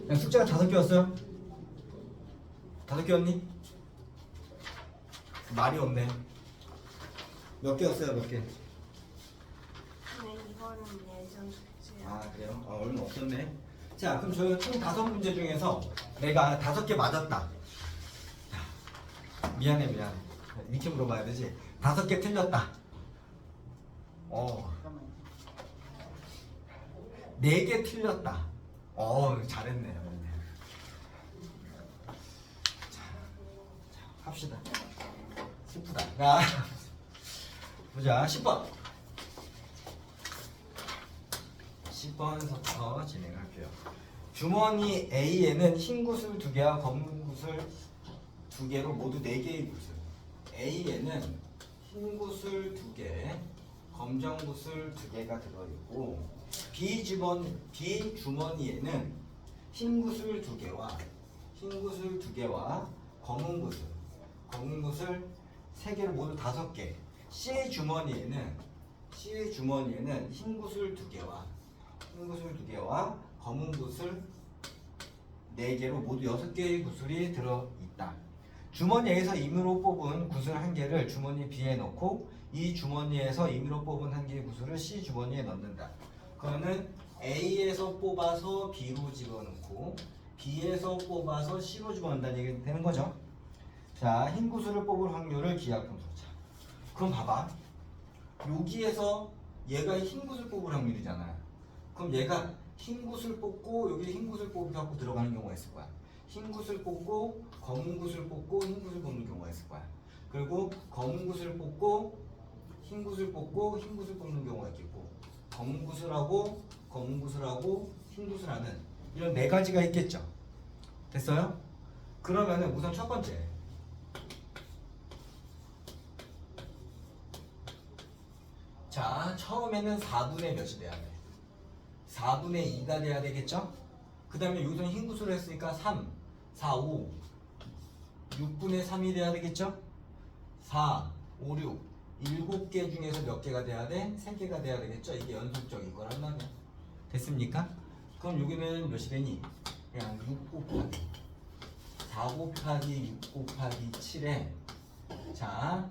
야, 숙제가 5개였어요? 5개였니? 말이 없네. 몇 개였어요? 몇 개? 네, 이거는 예전 숙제야. 아 그래요? 얼마 없었네. 자 그럼 저희가 총 5문제 중에서 내가 5개 맞았다. 자, 미안해. 이렇게 물어봐야 되지. 5개 틀렸다. 4개 틀렸다. 잘했네. 자, 합시다. 슬프다. 보자. 10번. 10번부터 진행할게요. 주머니 A에는 흰 구슬 2개와 검은 구슬 2개로 모두 4개의 구슬. A에는 흰 구슬 2개, 검정 구슬 2개가 들어있고 B 주머니에는 흰 구슬 2개와 검은 구슬 3개로 모두 5개. C 주머니에는 흰 구슬 2개와 검은 구슬 4개로 모두 6개의 구슬이 들어있다. 주머니에서 임의로 뽑은 구슬 1개를 주머니 B에 넣고 이 주머니에서 임의로 뽑은 1개의 구슬을 C 주머니에 넣는다. 그러면 A에서 뽑아서 B로 집어넣고 B에서 뽑아서 C로 집어넣는다는 얘기 되는 거죠. 자, 흰 구슬을 뽑을 확률을 기하품으로. 자, 그럼 봐봐. 여기에서 얘가 흰 구슬 뽑을 확률이잖아. 그럼 얘가 흰 구슬 뽑고 여기 흰 구슬 뽑고 들어가는 경우가 있을 거야. 흰 구슬 뽑고 검은 구슬 뽑고 흰 구슬 뽑는 경우가 있을 거야. 그리고 검은 구슬 뽑고 흰 구슬 뽑는 경우가 있겠고 검은 구슬하고 흰 구슬하는 이런 4가지가 있겠죠. 됐어요? 그러면은 우선 첫 번째 자 처음에는 4분의 몇이 돼야 돼? 4분의 2가 돼야 되겠죠? 그 다음에 여기서는 흰 구슬을 했으니까 3, 4, 5 6분의 3이 돼야 되겠죠? 4, 5, 6 7개 중에서 몇 개가 돼야 돼? 3개가 돼야 되겠죠? 이게 연속적인 거란 말이야. 됐습니까? 그럼 여기는 몇이 되니? 그냥 6 곱하기 4 곱하기 6 곱하기 7에 자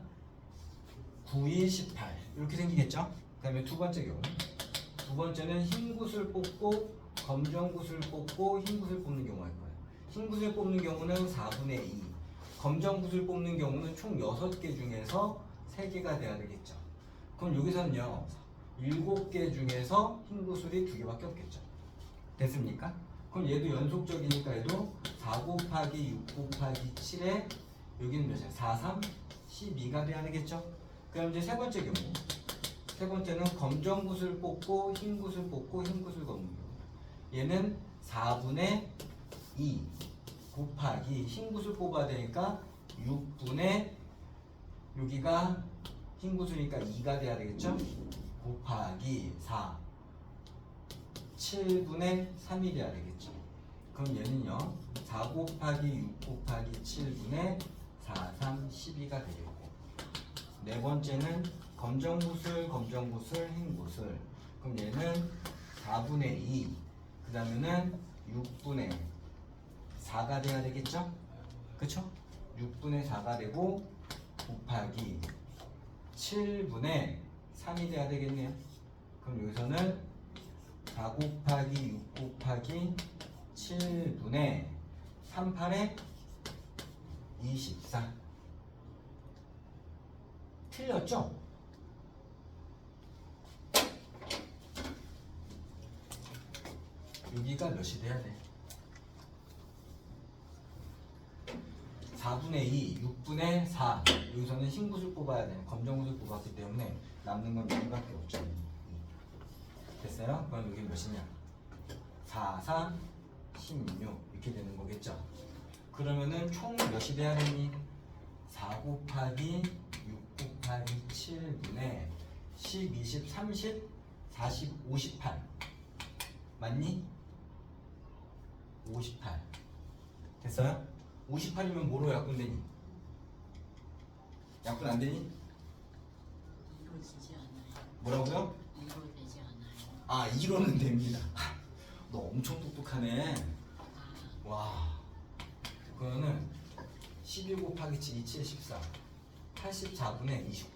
9, 2, 18 이렇게 생기겠죠? 그 다음에 두 번째 경우 두 번째는 흰 구슬 뽑고 검정 구슬 뽑고 흰 구슬 뽑는 경우가 있고요. 흰 구슬 뽑는 경우는 4분의 2 검정 구슬 뽑는 경우는 총 6개 중에서 3개가 돼야 되겠죠. 그럼 여기서는요 7개 중에서 흰 구슬이 2개밖에 없겠죠. 됐습니까? 그럼 얘도 연속적이니까 얘도 4 곱하기 6 곱하기 7에 여기는 몇이야? 4, 3, 12가 돼야 되겠죠. 그럼 이제 세 번째 경우 세 번째는 검정 구슬 뽑고 흰 구슬 뽑고 흰 구슬 검는 경우 얘는 4분의 2 곱하기 흰 구슬 뽑아야 되니까 6분의 여기가 흰 구슬이니까 2가 돼야 되겠죠? 곱하기 4 7분의 3이 돼야 되겠죠? 그럼 얘는요 4 곱하기 6 곱하기 7분의 4, 3, 12가 되겠고 네 번째는 검정 구슬, 흰 구슬 그럼 얘는 4분의 2 그 다음에는 6분의 4가 돼야 되겠죠? 그쵸? 6분의 4가 되고 곱하기 7분의 3이 돼야 되겠네요. 그럼 여기서는 4 곱하기 6 곱하기 7분의 38에 24 틀렸죠? 여기가 몇이 돼야 돼? 4분의 2, 6분의 4 여기서는 흰 구슬 뽑아야 돼. 검정 구슬 뽑았기 때문에 남는 건 여기밖에 없죠. 됐어요? 그럼 여기 몇이냐? 4, 4, 16 이렇게 되는 거겠죠? 그러면은 총 몇이 돼야 되니? 4 곱하기 6 곱하기 7분의 10, 20, 30, 40, 58 맞니? 58 됐어요? 58이면 뭐로 약분되니? 약분 안 되니? 이루어지지 않아요. 뭐라고요? 이루어지지 않아요. 아 2로는 됩니다. 너 엄청 똑똑하네. 12 곱하기 7, 27, 14 84분의 29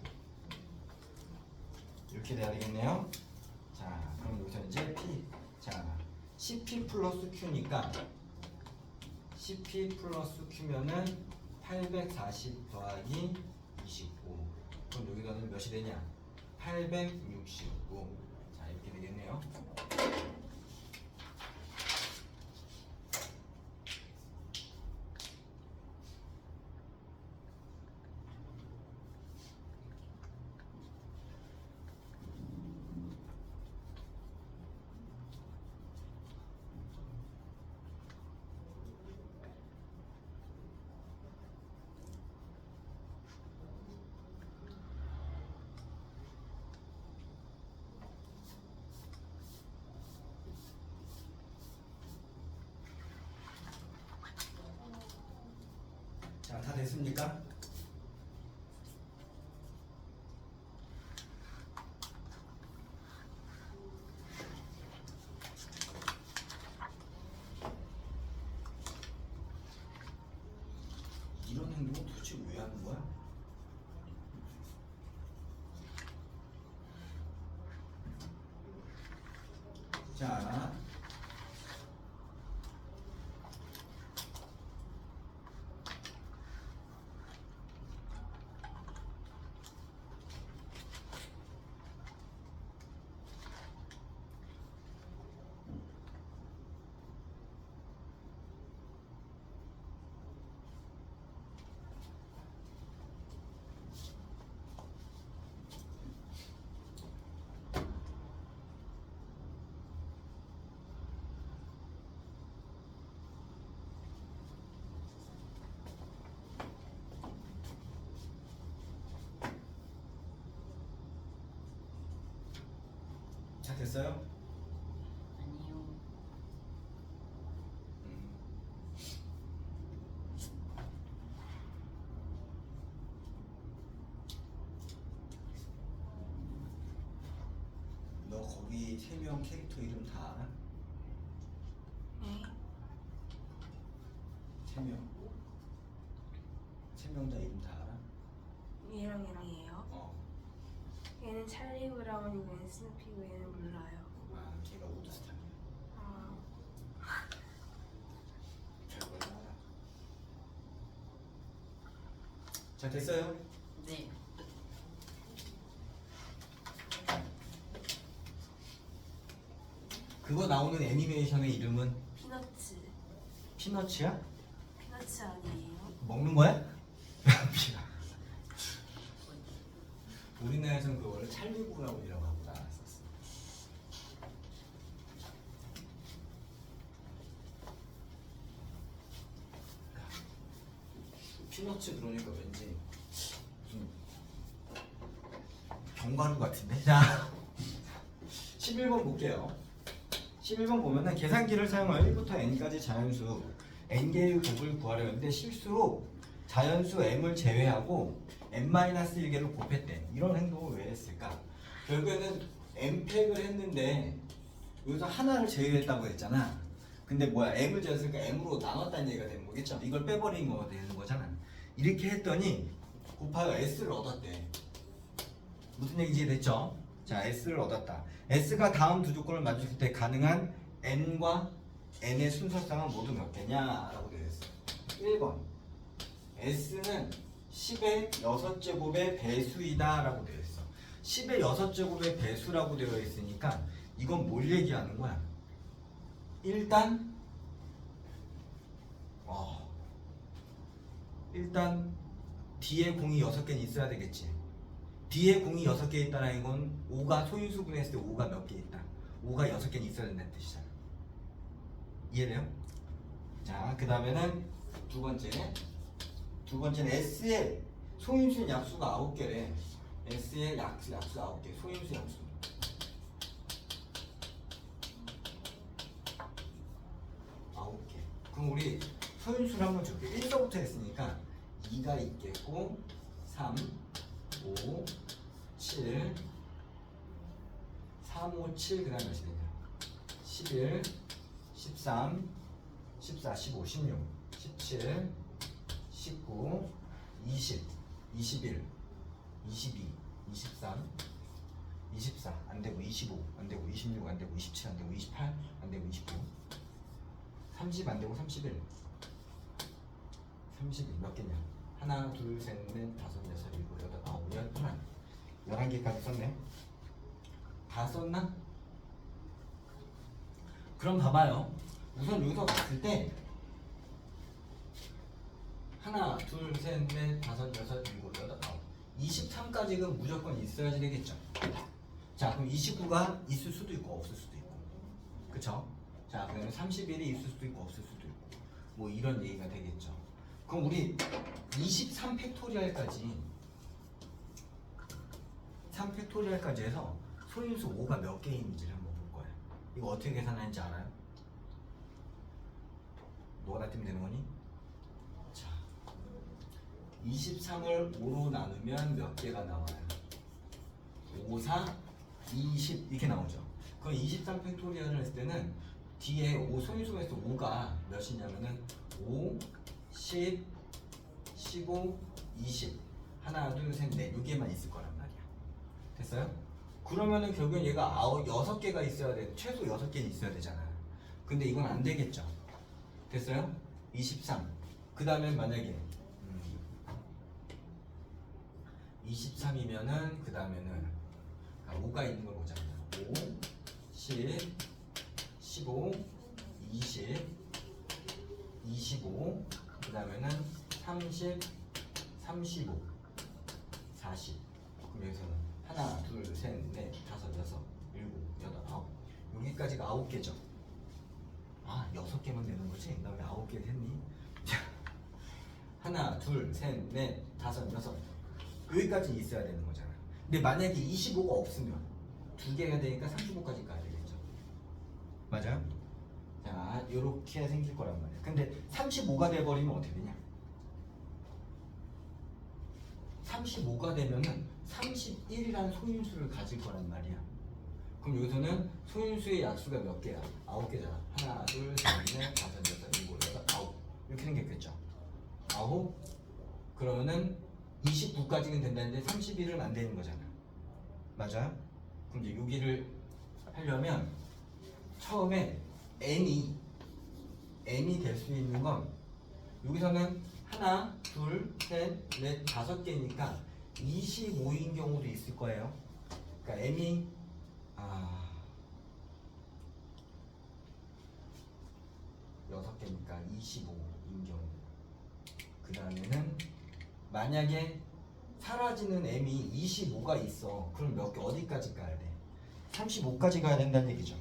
이렇게 돼야 되겠네요. 자 그럼 여기서 이제 P 자 CP 플러스 Q니까 CP 플러스 Q면은 840 더하기 29 그럼 여기다는 몇이 되냐 869 자 이렇게 되겠네요. 자, 다 됐습니까? 이런 행동은 도대체 왜 하는 거야? 자, 자 됐어요? 아니요. 너 거기 3명 캐릭터 이름 다 알아? 네. 3명 3명 다 이름 다 알아? 얘랑 얘랑이에요. 어. 얘는 찰리 브라운이고 얘는 스누피고 얘는 몰라요. 아 걔가 우드스탁이야. 아, 별걸 다 알아. 자 됐어요? 네. 그거 나오는 애니메이션의 이름은 피너츠. 피너츠야? 피너츠 아니에요? 먹는 거야? 우리나라에서는 그거를 찰리브라운이라고 하고 나왔었어. 피너츠 그러니까 왠지 무슨 견과류 같은데? 자 11번 볼게요. 11번 보면은 계산기를 사용하여 1부터 n까지 자연수 n개의 곱을 구하려 했는데 실수로 자연수 m을 제외하고 n-1개를 곱했대. 이런 행동을 왜 했을까? 결국에는 n팩을 했는데 여기서 하나를 제외했다고 했잖아. 근데 뭐야 m을 제외했으니까 m으로 나눴다는 얘기가 되는 거겠죠. 이걸 빼버린 거 되는 거잖아. 이렇게 했더니 곱하여 s를 얻었대. 무슨 얘기인지 됐죠? 자 s를 얻었다. s가 다음 두 조건을 맞췄을 때 가능한 n과 n의 순서상은 모두 몇 개냐? 라고 되어 있어. 1번 s는 10의 6제곱의 배수이다 라고 되어 있어. 10의 6제곱의 배수라고 되어 있으니까 이건 뭘 얘기하는 거야? 일단 D에 공이 6개는 있어야 되겠지. D에 공이 6개 있다는 건 5가 소인수 분했을 때 5가 몇 개 있다. 5가 6개는 있어야 된다는 뜻이잖아. 이해돼요? 자, 그 다음에는 두 번째는 S의 소인수인 약수가 9개래. S의 약수 9개. 소인수 약수. 그럼 우리 소인수를 한번 줄게. 1서부터 했으니까 2가 있겠고 3, 5, 7 3, 5, 7 그 다음에 몇이 되냐 11, 13, 14, 15, 16, 17, 19, 20, 21, 22, 23, 24 안되고 25 안되고 26 안되고 27 안되고 28 안되고 29 30 안되고 31 31 몇 개냐? 하나 둘 셋 넷 다섯 여섯 일곱 여덟 아홉 열 하나 11개까지 썼네. 다 썼나? 그럼 봐봐요. 우선 여기서 봤을 때 하나 둘 셋 넷 다섯 여섯 일곱 여덟 아홉 23까지는 무조건 있어야지 되겠죠. 자 그럼 29가 있을 수도 있고 없을 수도 있고 그쵸? 자 그러면 31이 있을 수도 있고 없을 수도 있고 뭐 이런 얘기가 되겠죠. 그럼 우리 23팩토리얼까지 3팩토리얼까지 해서 소인수 5가 몇 개인지를 한번 볼 거예요. 이거 어떻게 계산하는지 알아요? 뭐가 뜨면 되는 거니? 자 23을 5로 나누면 몇 개가 나와요? 5, 4, 20 이렇게 나오죠. 그럼 23 팩토리얼을 했을 때는 뒤에 5 소인수에서 5가 몇이냐면은 5, 10, 15, 20 하나, 둘, 셋, 넷 6개만 있을 거란 말이야. 됐어요? 그러면은 결국엔 얘가 6개가 있어야 돼. 최소 6개 있어야 되잖아. 근데 이건 안 되겠죠. 됐어요? 23. 그 다음에 만약에 23이면은 그 다음에는 5가 있는 걸 보자. 5, 10, 15, 20, 25, 그 다음에는 30, 35, 40. 그럼 여기서는 하나, 둘, 셋, 넷, 다섯, 여섯, 일곱, 여덟, 아홉. 여기까지가 9개죠. 아, 6개만 되는 거지? 나 왜 9개 했니? 자, 하나, 둘, 셋, 넷, 다섯, 여섯. 여기까지 있어야 되는 거잖아. 근데 만약에 25가 없으면 2개가 되니까 35까지 가야 되겠죠. 맞아요? 자, 요렇게 생길 거란 말이야. 근데 35가 돼버리면 어떻게 되냐? 35가 되면은 31이라는 소인수를 가질 거란 말이야. 그럼 여기서는 소인수의 약수가 몇 개야? 9개잖아. 하나, 둘, 셋, 넷, 다섯, 여섯, 일곱, 여덟, 아홉. 이렇게 생겼겠죠. 9. 그러면은 29까지는 된다는데 31은 안 되는 거잖아. 맞아요? 그럼 이제 여기를 하려면 처음에 n이 될 수 있는 건 여기서는 하나, 둘, 셋, 넷, 5개니까 25인 경우도 있을 거예요. 그러니까 m이 6개니까 25인 경우. 그 다음에는 만약에 사라지는 m이 25가 있어. 그럼 몇 개 어디까지 가야 돼? 35까지 가야 된다는 얘기죠.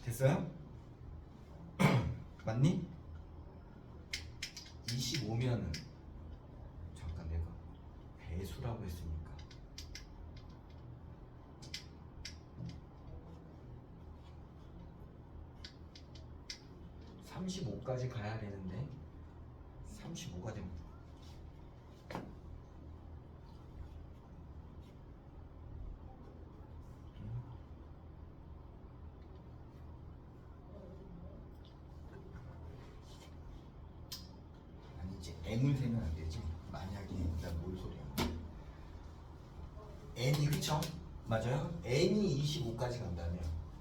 됐어요? 맞니? 25면은 잠깐 내가 배수라고 했으니까 35까지 가야 되는데 35가 되면 아니 이제 n을 세면 안 되지. 만약에 나 뭘 소리야? n이 그쵸? 맞아요? n이 25까지 간다면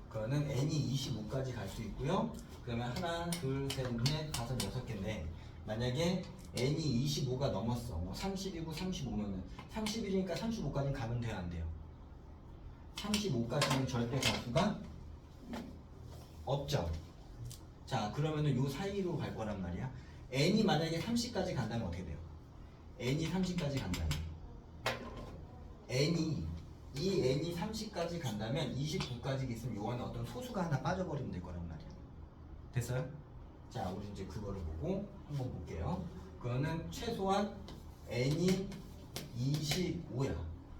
그거는 n이 25까지 갈 수 있고요. 그러면 하나, 둘, 셋, 넷, 다섯, 6개인데 만약에 n이 25가 넘었어. 뭐 30이고 35면은 31이니까 35까지 가면 돼요, 안 돼요? 35까지는 절대 갈 수가 없죠. 자, 그러면은 요 사이로 갈 거란 말이야. n이 만약에 30까지 간다면 어떻게 돼요? n이 30까지 간다면 n이 30까지 간다면 29까지 있으면 요 안에 어떤 소수가 하나 빠져버리면 될 거란 말이야. 됐어요? 자, 우리 이제 그거를 보고 한번 볼게요. 그거는 최소한 n이 25야.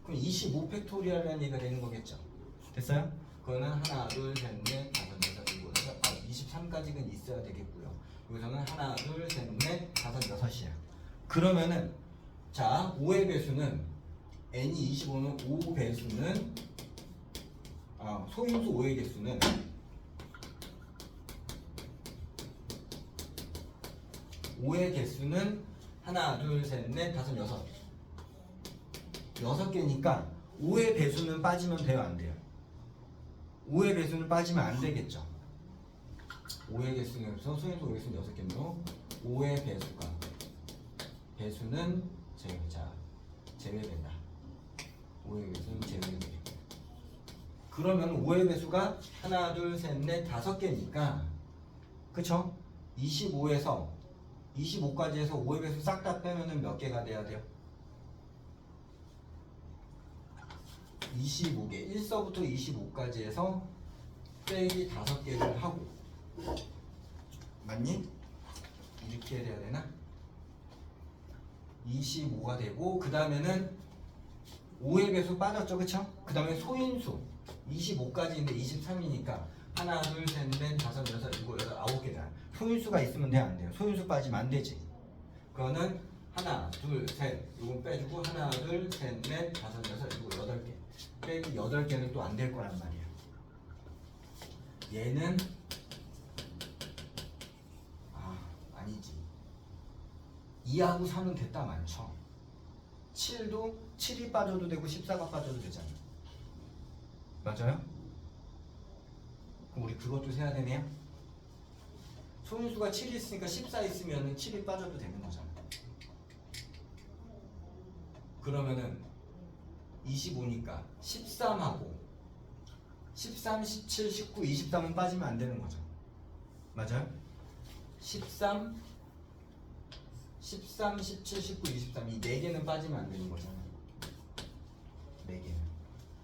그럼 25 팩토리얼이라는 얘기가 되는 거겠죠. 됐어요? 그거는 하나, 둘, 셋, 넷, 다섯, 여섯, 일곱, 여덟, 23까지는 있어야 되겠고요. 여기서는 하나, 둘, 셋, 넷, 다섯, 6이야. 그러면은 자, 5의 배수는 n이 25는 5 배수는 소인수 5의 개수는 (5의) 개수는 하나, 둘, 셋, 넷, 다섯, 여섯. 6개니까 5의 배수는 빠지면 돼요, 안 돼요? 5의 배수는 빠지면 안 되겠죠. 5의 개수에서 소인수 5의 개수는 6개므로 5의 배수는 제외된다. 5의 배수는 제외되겠다. 그러면 5의 배수가 하나, 둘, 셋, 넷, 5개니까 그쵸? 25에서 25까지 해서 5의 배수 싹 다 빼면은 몇 개가 돼야 돼요? 25개. 1서부터 25까지 해서 빼기 5개를 하고 맞니? 이렇게 해야 되나? 25가 되고 그 다음에는 5의 배수 빠졌죠, 그쵸? 그 다음에 소인수 25까지인데 23이니까 하나, 둘, 셋, 넷, 다섯, 여섯, 일곱, 여덟, 9개잖아. 소인수가 있으면 돼, 안 돼요? 소인수 빠지면 안 되지. 그거는 하나, 둘, 셋, 이건 빼주고 하나, 둘, 셋, 넷, 다섯, 여섯, 일곱, 8개. 빼기 8개는 또 안 될 거란 말이야. 얘는 아니지. 2하고 3은 됐다 많죠. 7도 7이 빠져도 되고 14가 빠져도 되잖아. 맞아요? 그럼 우리 그것도 세야 되네요. 소인수가 7이 있으니까 14 있으면 7이 빠져도 되는 거잖아. 그러면은 25니까 13하고 13, 17, 19, 23은 빠지면 안 되는 거죠. 맞아요? 13, 17, 19, 23 이 4개는 빠지면 안 되는 거잖아. 4개는.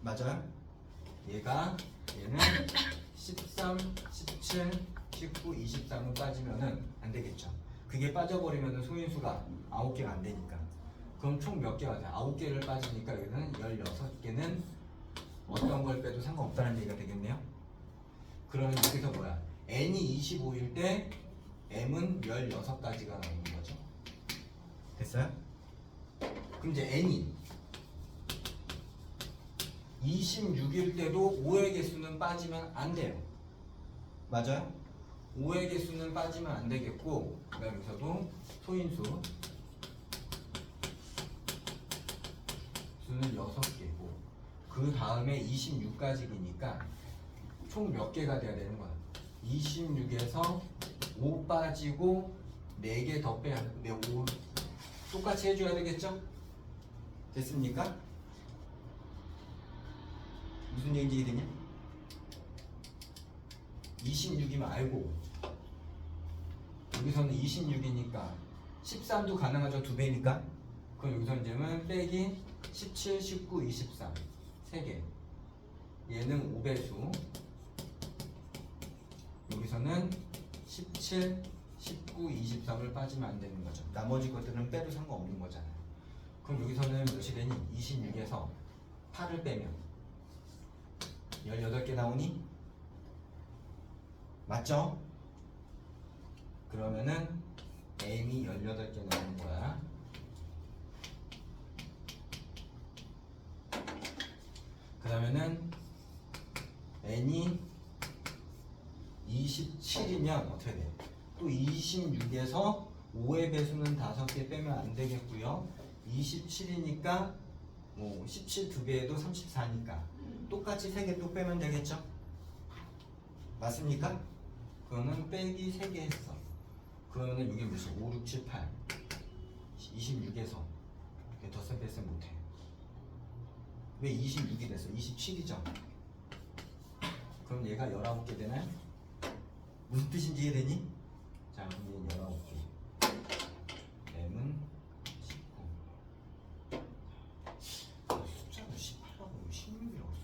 맞아요? 얘는 13, 17, 19, 23은 빠지면은 안 되겠죠. 그게 빠져버리면은 소인수가 9개가 안 되니까. 그럼 총 몇 개가 돼? 9개를 빠지니까 여기는 16개는 어떤 걸 빼도 상관없다는 얘기가 되겠네요. 그러면 여기서 뭐야? n이 25일 때 m은 16가지가 나오는 거죠. 됐어요? 그럼 이제 n이 26일 때도 5의 개수는 빠지면 안 돼요. 맞아요? 5의 개수는 빠지면 안 되겠고 그 다음에 여기서도 소인수 수는 6개고 그 다음에 26까지니까 총 몇 개가 돼야 되는 거야? 26에서 5 빠지고 4개 더 빼야 돼. 5 똑같이 해줘야 되겠죠? 됐습니까? 무슨 얘기인지 이해되냐? 26이면 알고 여기서는 26이니까 13도 가능하죠? 2배니까 그럼 여기서 이제는 빼기 17, 19, 23 3개 얘는 5배수 여기서는 17, 19, 23을 빠지면 안 되는 거죠. 나머지 것들은 빼도 상관없는 거잖아요. 그럼 여기서는 몇이 되니? 26에서 8을 빼면 18개 나오니? 맞죠? 그러면은 m이 18개 나오는 거야. 그 다음에는 n이 27이면 어떻게 돼? 또 26에서 5의 배수는 5개 빼면 안 되겠고요. 27이니까 뭐 17 2배에도 34니까 똑같이 3개 또 빼면 되겠죠? 맞습니까? 그거는 빼기 3개 했어. 그러면은 이게 몇이야? 5, 6, 7, 8 26에서 덧셈 뺄셈 못해. 왜 26이 됐어? 27이죠? 그럼 얘가 19개 되나요? 무슨 뜻인지 이해되니? 자, 그럼 얘는 19개 m은 19 숫자는 18하고 16이라고 써.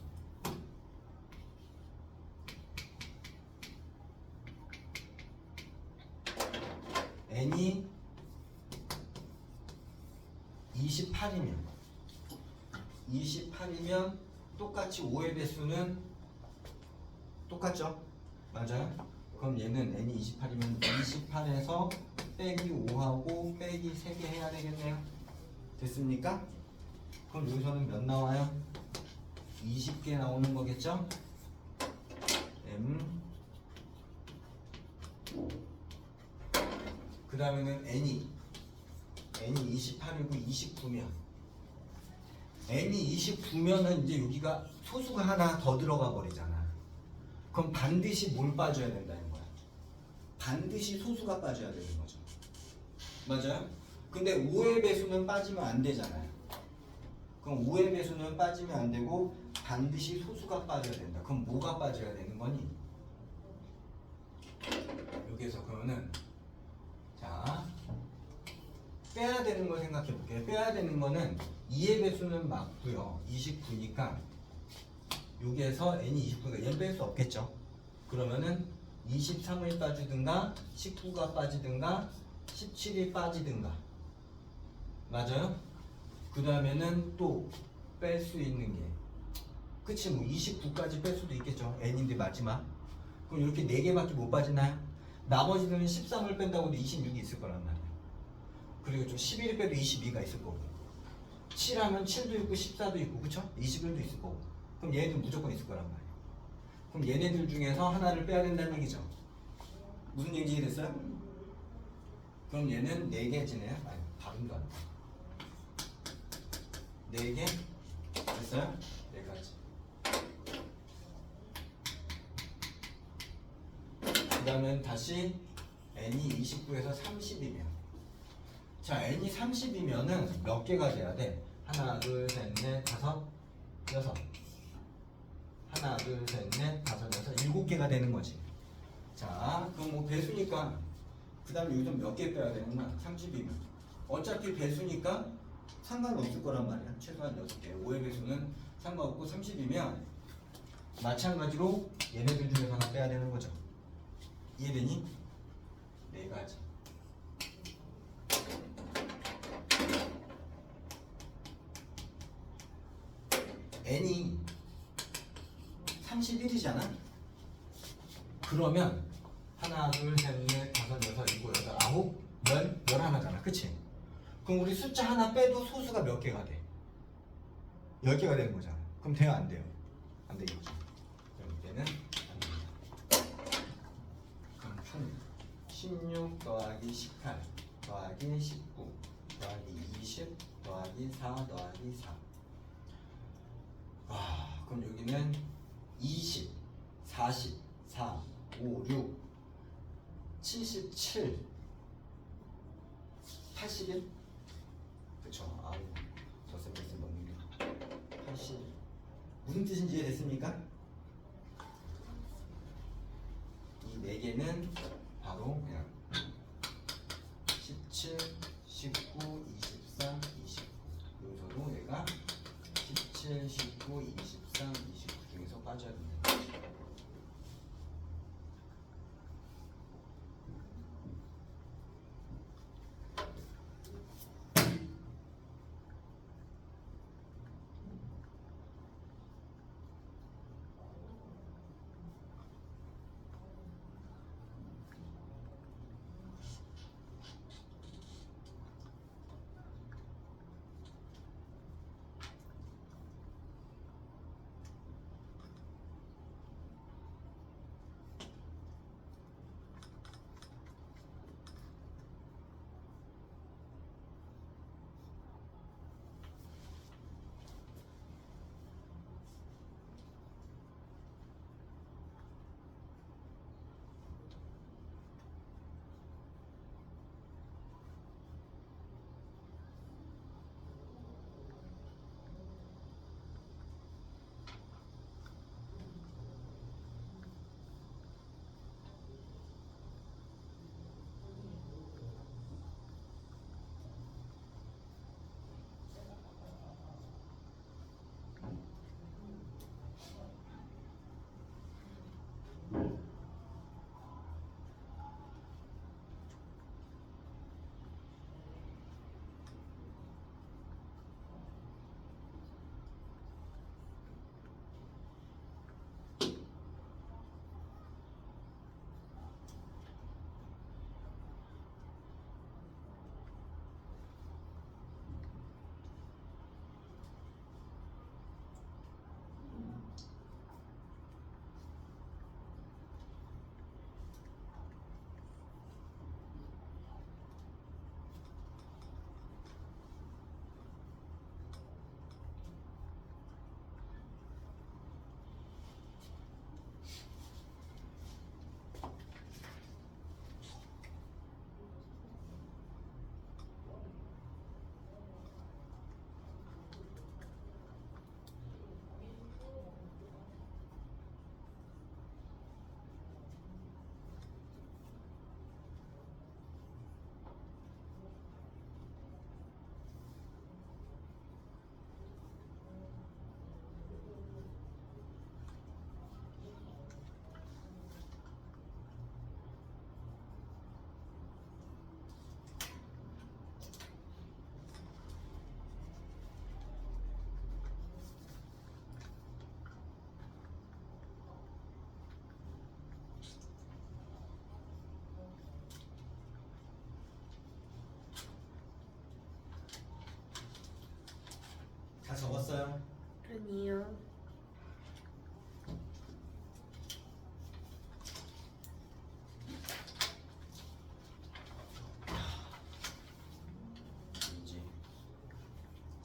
n이 28이면 똑같이 5의 배수는 똑같죠? 맞아요? 그럼 얘는 n이 28이면 28에서 빼기 5하고 빼기 3개 해야 되겠네요. 됐습니까? 그럼 여기서는 몇 나와요? 20개 나오는 거겠죠? m 그 다음에는 n이 n이 28이고 29면 n이 29면은 이제 여기가 소수가 하나 더 들어가 버리잖아. 그럼 반드시 뭘 빠져야 된다는 거야? 반드시 소수가 빠져야 되는 거죠. 맞아요? 근데 5의 배수는 빠지면 안 되잖아요. 그럼 5의 배수는 빠지면 안 되고 반드시 소수가 빠져야 된다. 그럼 뭐가 빠져야 되는 거니? 여기에서 그러면은 자 빼야 되는 걸 생각해 볼게요. 빼야 되는 거는 2의 배수는 맞고요. 29니까 여기에서 n이 29니까 얘는 뺄 수 없겠죠. 그러면은 23을 빠지든가 19가 빠지든가 17이 빠지든가 맞아요? 그 다음에는 또 뺄 수 있는 게 그치 뭐 29까지 뺄 수도 있겠죠. n인데 마지막 그럼 이렇게 4개밖에 못 빠지나요? 나머지는 13을 뺀다고 해도 26이 있을 거란 말이에요. 그리고 좀 11을 빼도 22가 있을 거고 7하면 7도 있고 14도 있고 그쵸? 21도 있을 거고 그럼 얘네들 무조건 있을 거란 말이에요. 그럼 얘네들 중에서 하나를 빼야 된다는 얘기죠. 무슨 얘기 됐어요? 그럼 얘는 4개지네요? 아니 다른가? 4개? 됐어요? 4가지. 그 다음엔 다시 n이 29에서 30이면 자 n이 30이면은 몇 개가 돼야 돼? 하나 둘 셋 넷 다섯 여섯 하나 둘 셋 넷 다섯 여섯 7개가 되는 거지. 자 그럼 뭐 배수니까 그 다음에 여기서 몇 개 빼야 되는구나. 30이면 어차피 배수니까 상관없을 거란 말이야. 최소한 6개 5의 배수는 상관없고 30이면 마찬가지로 얘네들 중에서 하나 빼야 되는 거죠. 이해되니? 4가지. n이 31이잖아? 그러면 하나, 둘, 셋, 넷, 다섯, 여섯, 일곱, 여덟, 아홉, 열, 11잖아. 그치? 그럼 우리 숫자 하나 빼도 소수가 몇 개가 돼? 10개가 되는 거잖아. 그럼 돼요? 안 돼요? 안 되겠죠. 그럼 이때는 안 됩니다. 그럼 총 16 더하기 18 더하기 19 더하기 20 더하기 4 더하기 4 그럼 여기는 20, 40, 4, 5, 6, 77, 81? 그쵸. 아우, 저 셈 먹는 게 80. 무슨 뜻인지 이해됐습니까? 이 4개는 바로 그냥 17, 19, 23, 29. 여기서도 얘가 17, 19, 23, 29 중에서 빠져야 된다.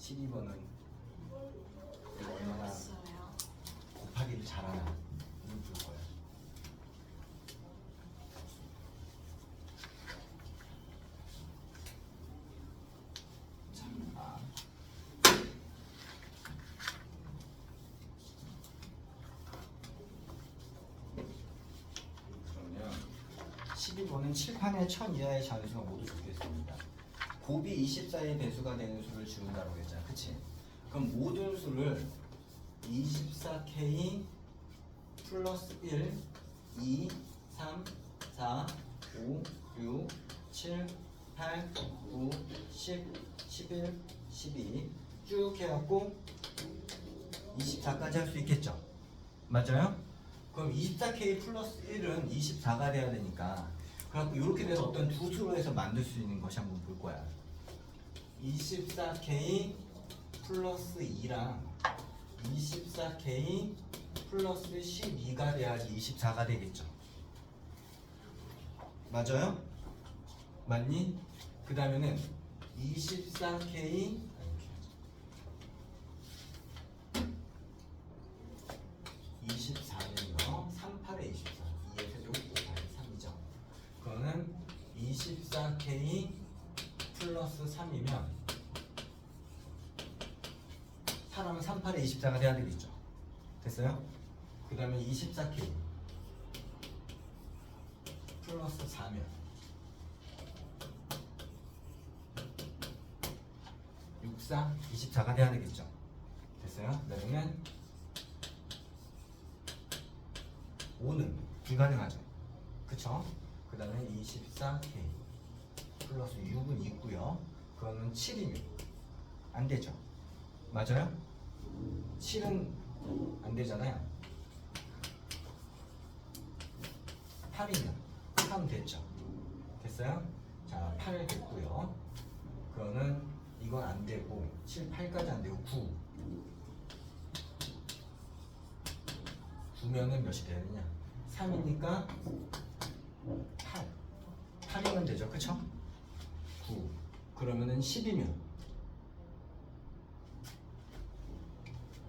12번은 얼마나 어려웠어요. 곱하기를 잘하나 이걸 볼 거야. 자, 그러면 12번은 칠판에 1000 이하의 자연수가 모두 적혀있습니다. 곱이 24의 배수가 되는 수를 주는다고 했잖아. 그치? 그럼 모든 수를 24K 플러스 1, 2, 3, 4, 5, 6, 7, 8, 9, 10, 11, 12 쭉 해갖고 24까지 할 수 있겠죠? 맞아요? 그럼 24K 플러스 1은 24가 돼야 되니까 그래갖고 이렇게 돼서 어떤 두 수로 해서 만들 수 있는 것이 한번 볼 거야. 24K 플러스 2랑 24K 플러스 12가 돼야지 24가 되겠죠. 맞아요? 맞니? 그 다음에는 24K 24는요 38에 24 2의 세제곱 5의 3이죠. 그거는 24K 플러스 3이면 사람은 38에 24가 돼야 되겠죠. 됐어요? 그 다음에 24K 플러스 4면 64, 24가 돼야 되겠죠. 됐어요? 그러면 5는 불가능하죠. 그쵸? 그 다음에 24K 플러스 6은 있고요. 그거는 7이면 안 되죠. 맞아요? 7은 안 되잖아요. 8이면 3 됐죠. 됐어요? 자, 8 됐고요. 그거는 이건 안 되고 7, 8까지 안 되고 9. 9면은 몇이 돼야 되냐? 3이니까 8. 8이면 되죠. 그쵸? 9. 그러면은 10이면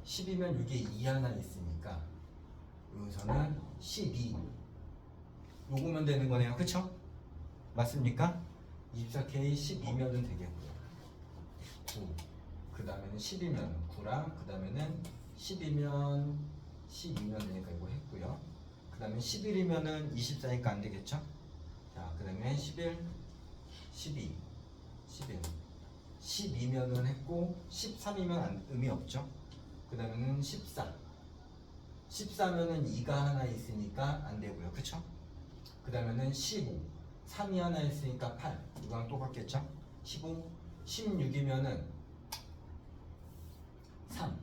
10이면 이게 2 하나 있으니까 여기서는 12 요거면 되는 거네요. 그쵸? 맞습니까? 24K 12면은 되겠고요. 9. 그 다음에는 10이면 9랑 그 다음에는 10이면 12면 되니까 이거 했고요. 그 다음에 11이면은 24니까 안 되겠죠? 자, 그 다음에 11, 12, 11, 12면은 했고 13이면 의미 없죠? 그 다음에는 14. 14면은 2가 하나 있으니까 안 되고요. 그쵸? 그 다음에는 15. 3이 하나 있으니까 8. 이거랑 똑같겠죠? 15. 16이면은 3.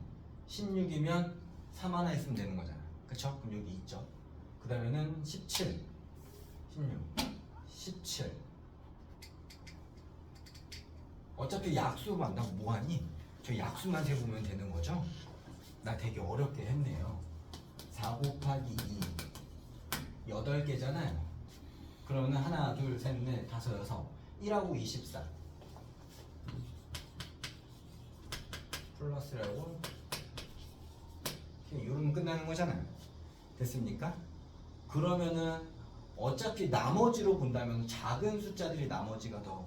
16이면 3 하나 있으면 되는 거잖아. 그쵸? 그럼 여기 있죠? 그 다음에는 17. 16. 17. 어차피 약수 만나고 뭐하니? 저 약수만 세보면 되는 거죠? 나 되게 어렵게 했네요. 4 곱하기 2 8개잖아요. 그러면 하나, 둘, 셋, 넷, 다섯, 여섯 1하고 24 플러스라고 이러면 끝나는 거잖아요. 됐습니까? 그러면은 어차피 나머지로 본다면 작은 숫자들이 나머지가 더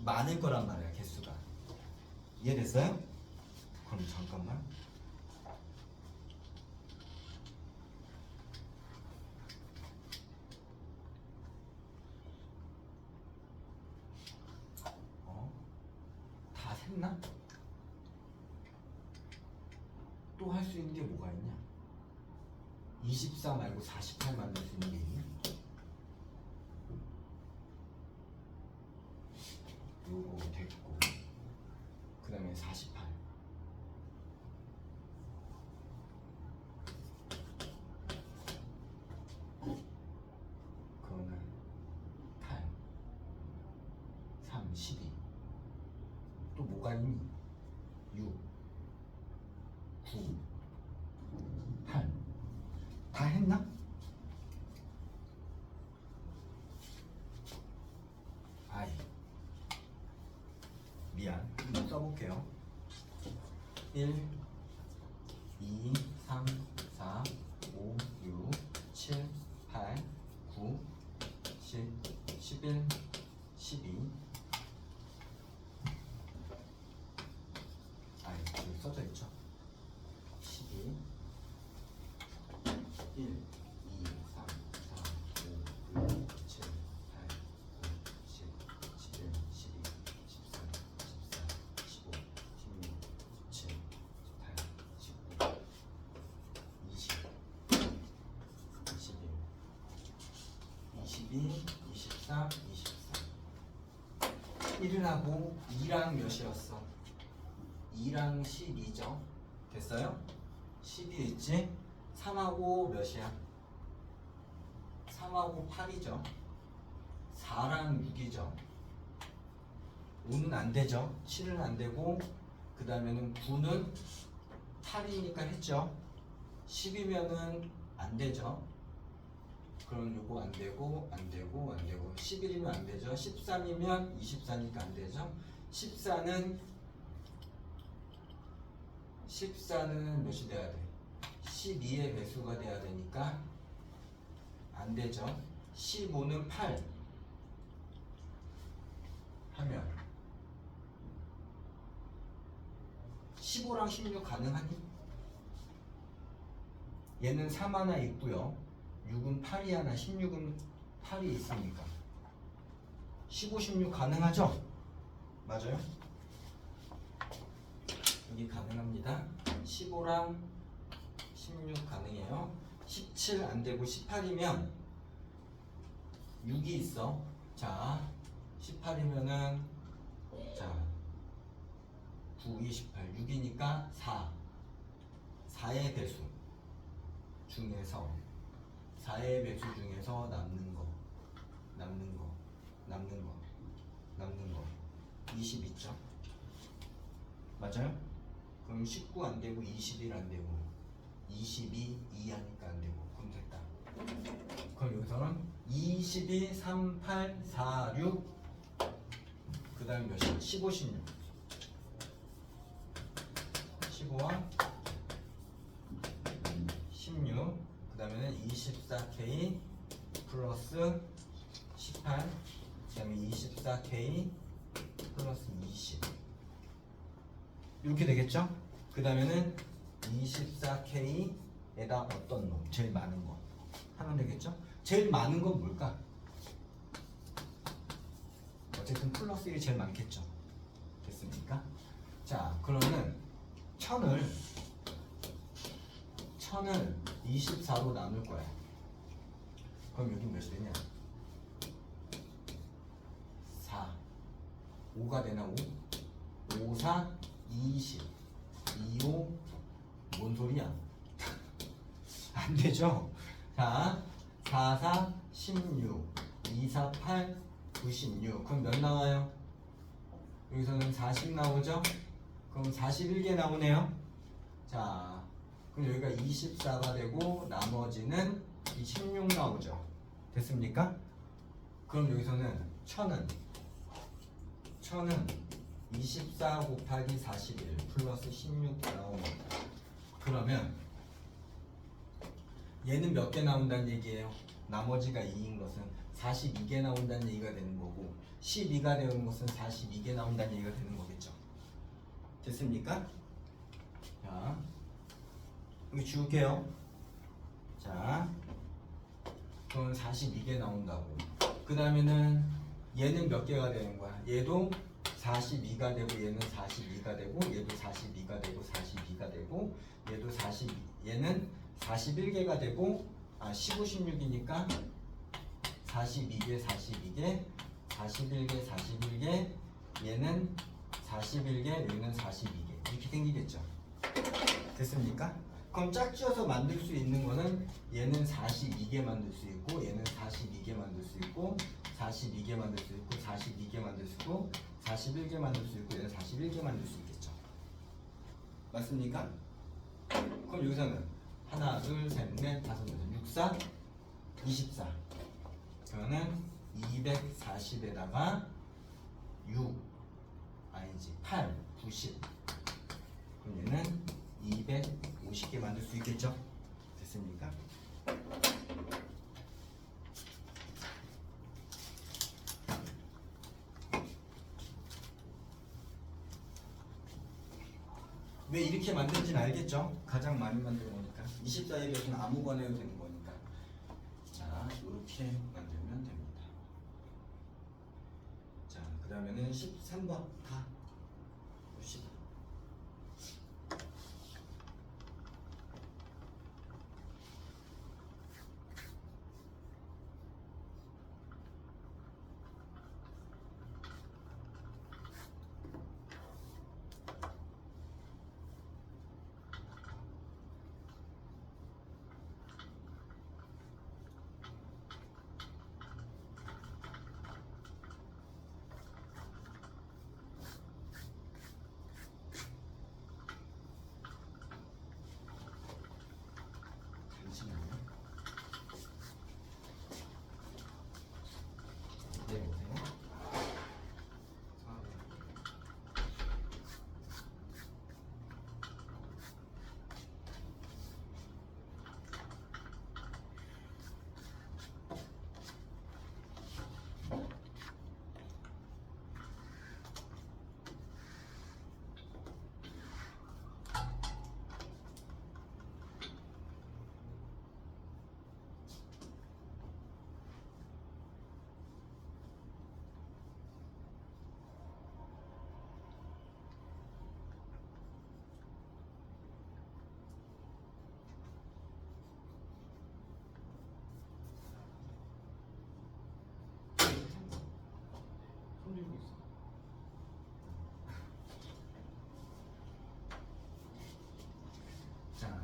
많을 거란 말이야. 개수가. 이해됐어요? 그럼 잠깐만. 다 샜나? 또 할 수 있는 게 뭐가 있냐? 24 말고 48 만들 수 있는 게 있냐? 요거 됐고 그 다음에 48 그거는 8 3, 12 또 뭐가 있니? 6 9 8 다 했나? 아이 미안. 한번 써볼게요. 1, 2, 3, 4, 5, 6, 7, 8, 9, 10, 11, 12. 아, 여기 써져 있죠. 12, 1, 2, 3, 4, 5, 6, 7, 8, 9, 10, 11, 12, 13, 14, 15, 16, 17, 18, 19, 20, 21, 22, 23, 24. 1하고 2랑 몇이었어? 2랑 12죠. 됐어요? 12 있지? 3하고 몇이야? 3하고 8이죠. 4랑 6이죠. 5는 안 되죠. 7은 안 되고, 그 다음에는 9는 8이니까 했죠. 10이면은 안 되죠. 그럼 요거 안 되고, 안 되고, 안 되고. 11이면 안 되죠. 13이면 24니까 안 되죠. 14는 몇이 돼야 돼? 12의 배수가 돼야 되니까 안 되죠. 15는 8 하면 15랑 16 가능하니? 얘는 3 하나 있고요. 6은 8이 하나, 16은 8이 있으니까 15, 16 가능하죠? 맞아요? 여기 가능합니다. 15랑 16 가능해요. 17 안되고 18이면 6이 있어. 자, 18이면은 자 9, 28, 6이니까 4의 배수 중에서 4의 배수 중에서 남는 거 20 있죠? 맞아요? 그럼 19 안되고 21 안되고 22, 2 하니까 안되고 그럼 됐다. 그럼 여기서는 22, 3, 8, 4, 6 그 다음 몇이야? 15, 16 15와 16 그 다음에는 24K 플러스 18 그 다음에 24K 플러스 20 이렇게 되겠죠? 그 다음에는 24K에다 어떤 놈? 제일 많은 거 하면 되겠죠? 제일 많은 건 뭘까? 어쨌든 플러스 1이 제일 많겠죠? 됐습니까? 자, 그러면 1000을 24로 나눌 거야. 그럼 여기 몇이 되냐? 4 5가 되나 5? 5, 4, 20 25 뭔 소리야? 안 되죠? 자, 4, 4, 16 2, 4, 8, 96 그럼 몇 나와요? 여기서는 40 나오죠? 그럼 41개 나오네요. 자, 그럼 여기가 24가 되고 나머지는 16 나오죠. 됐습니까? 그럼 여기서는 1000은 24 곱하기 41 플러스 16 나옵니다. 그러면 얘는 몇 개 나온다는 얘기예요? 나머지가 2인 것은 42개 나온다는 얘기가 되는 거고 12가 되는 것은 42개 나온다는 얘기가 되는 거겠죠. 됐습니까? 자, 여기 지울게요. 자, 그럼 42개 나온다고. 그 다음에는 얘는 몇 개가 되는 거야? 얘도 42가 되고 얘는 42가 되고 얘도 42가 되고 42가 되고 얘는 41개가 되고 15, 16이니까 42개 41개 얘는 41개 얘는 42개 이렇게 생기겠죠. 됐습니까? 그럼 짝지어서 만들 수 있는 거는 얘는 42개 만들 수 있고 얘는 42개 만들 수 있고 42개 만들 수 있고 42개 만들 수 있고 41개 만들 수 있고 얘는 41개 만들 수 있겠죠. 맞습니까? 그럼 여기서는 하나, 둘, 셋, 넷, 다섯, 여섯, 6, 4, 24 그러면 240에다가 6 아니지 8, 90 그럼 얘는 250개 만들 수 있겠죠? 됐습니까? 왜 이렇게 만드는지는 알겠죠? 가장 많이 만드는 거니까 24의 벽은 아무거나 해도 되는 거니까. 자, 이렇게 만들면 됩니다. 자, 그 다음에는 13번 가 봅시다. 잠시만요. 네, 보세요. 손 들고 있어. 자,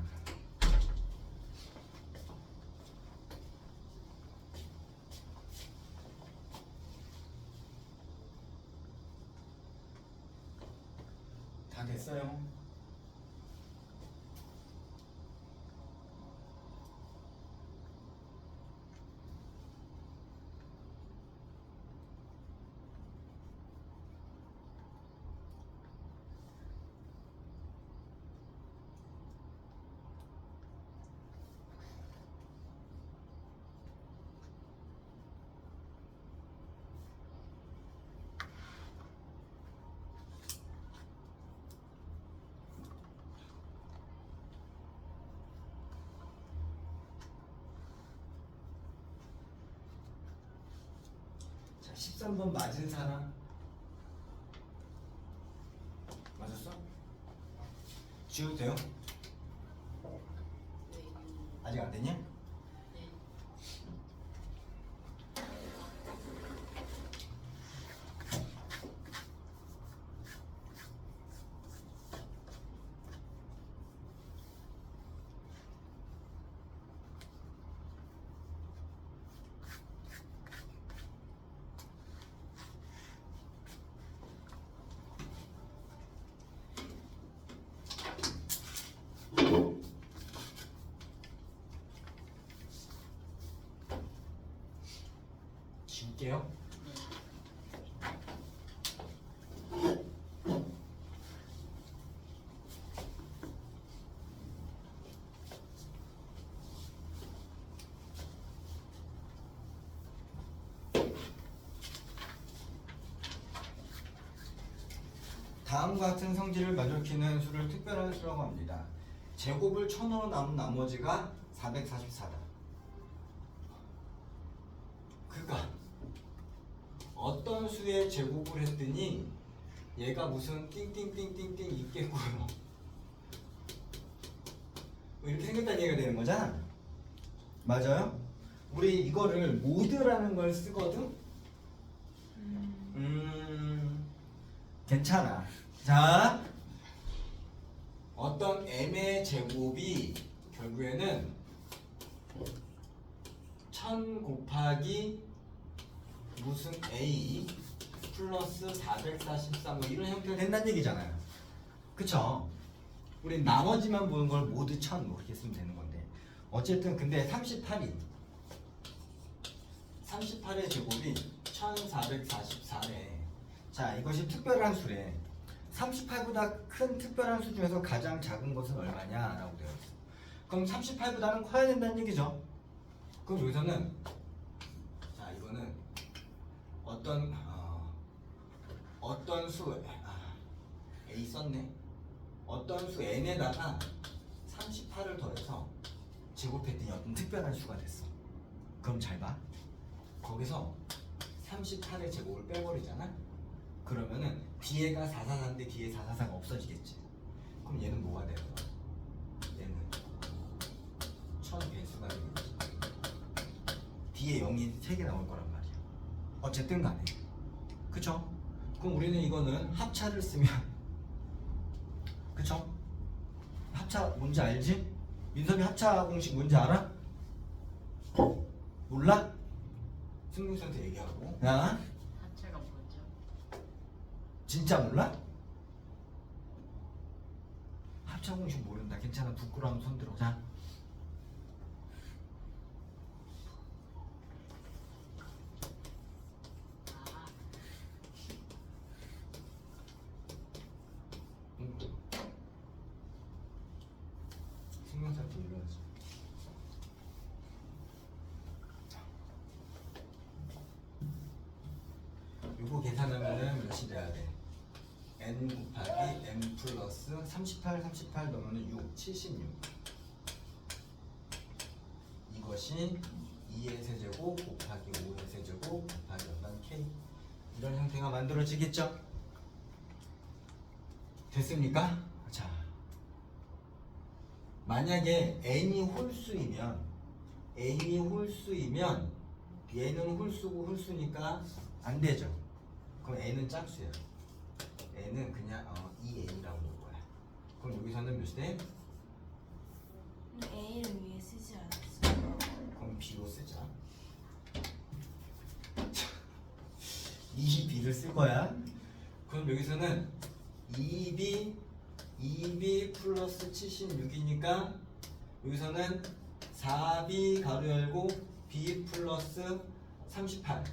다 됐어요. 자, 13번 맞은 사람? 맞았어? 지워도 돼요? 네. 아직 안 되냐? 네. 지울게요. 다음과 같은 성질을 가리키는 수를 특별한 수라고 합니다. 제곱을 1000으로 남은 나머지가 444다. 그러니까 어떤 수의 제곱을 했더니 얘가 무슨 띵띵띵띵띵 있겠고요. 뭐 이렇게 생겼다는 얘기가 되는 거잖아. 맞아요? 우리 이거를 모드라는 걸 쓰거든. 괜찮아. 자, 어떤 m의 제곱이 결국에는 1000 곱하기 무슨 a 플러스 443 뭐 이런 형태가 된다는 얘기잖아요. 그쵸? 우리 나머지만 보는 걸 모두 1000 뭐 그렇게 쓰면 되는 건데 어쨌든 근데 38의 제곱이 1444래. 자, 이것이 특별한 수래. 38보다 큰 특별한 수 중에서 가장 작은 것은 얼마냐 라고 되어 있어. 그럼 38보다는 커야 된다는 얘기죠. 그럼 여기서는 자 이거는 어떤 수 A 썼네. 어떤 수 n에다가 38을 더해서 제곱했더니 어떤 특별한 수가 됐어. 그럼 잘 봐. 거기서 38의 제곱을 빼버리잖아. 그러면은 뒤에가 444인데 뒤에 444가 없어지겠지. 그럼 얘는 뭐가 돼요? 얘는 1000배수가 되겠지. 뒤에 0이 3개 나올 거란 말이야. 어쨌든 간에. 그쵸? 그럼 우리는 이거는 합차를 쓰면 그쵸? 합차 뭔지 알지? 민섭이 합차 공식 뭔지 알아? 몰라? 승민씨한테 얘기하고. 야 합체가 뭐죠? 진짜 몰라? 합차 공식 모른다. 괜찮아. 부끄러우면 손 들어. 자. 아, 승민씨한테 얘기하지. 요거 계산하면은 몇이 돼야 돼? n 곱하기 n 플러스 38 넣으면 6, 76. 이것이 2의 세제곱 곱하기 5의 세제곱 곱하기 어떤 k. 이런 형태가 만들어지겠죠? 됐습니까? 자, 만약에 n이 홀수이면 얘는 홀수고 홀수니까 안 되죠. 그럼 n은 짝수예요. n은 그냥 2n이라고 놓을 거야. 그럼 여기서는 몇이 돼? 근데 A를 위에 쓰지 않았어. 그럼 b로 쓰자. 이 b를 쓸 거야. 그럼 여기서는 2b 플러스 76이니까 여기서는 4b 가로 열고 b 플러스 38이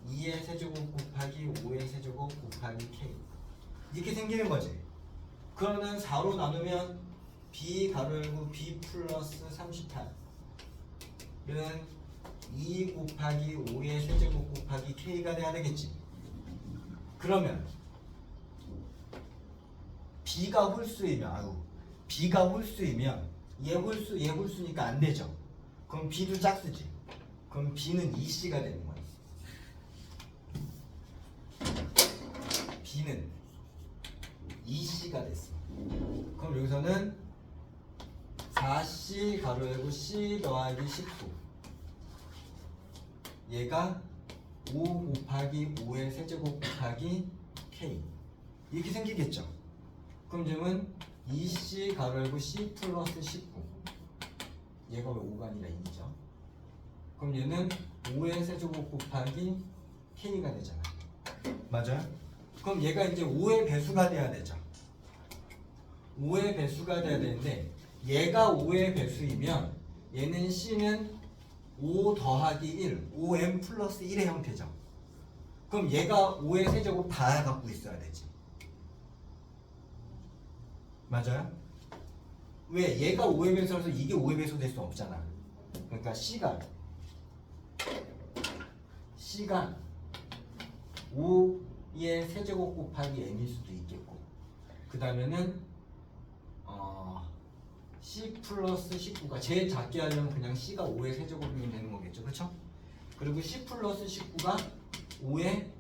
2의 세제곱 곱하기 5의 세제곱 곱하기 k 이렇게 생기는 거지. 그러면 4로 나누면 b 가로 열고 b 플러스 38은 2 곱하기 5의 세제곱 곱하기 k가 돼야 되겠지. 그러면 b가 홀수이면 얘 홀수니까 안 되죠. 그럼 b도 짝수지. 그럼 b는 2c가 되는 거야. b는 2c가 됐어. 그럼 여기서는 4c 가로 열고 c 더하기 19 얘가 5 곱하기 5의 세제곱 곱하기 k 이렇게 생기겠죠. 그럼 지금은 2c 가로 열고 c 플러스 19 얘가 왜 5가 아니라 2죠. 그럼 얘는 5의 세제곱 곱하기 k가 되잖아. 맞아요? 그럼 얘가 이제 5의 배수가 돼야 되죠. 5의 배수가 돼야 되는데 얘가 5의 배수이면 얘는 c는 5 더하기 1, 5m 플러스 1의 형태죠. 그럼 얘가 5의 세제곱 다 갖고 있어야 되지. 맞아요? 왜? 얘가 5의 배수라서 이게 5의 배수 될 수 없잖아. 그러니까 C가 5의 세제곱 곱하기 n일 수도 있겠고 그 다음에는 C 플러스 19가 제일 작게 하려면 그냥 C가 5의 세제곱이면 되는 거겠죠. 그쵸? 그리고 C 플러스 19가 5의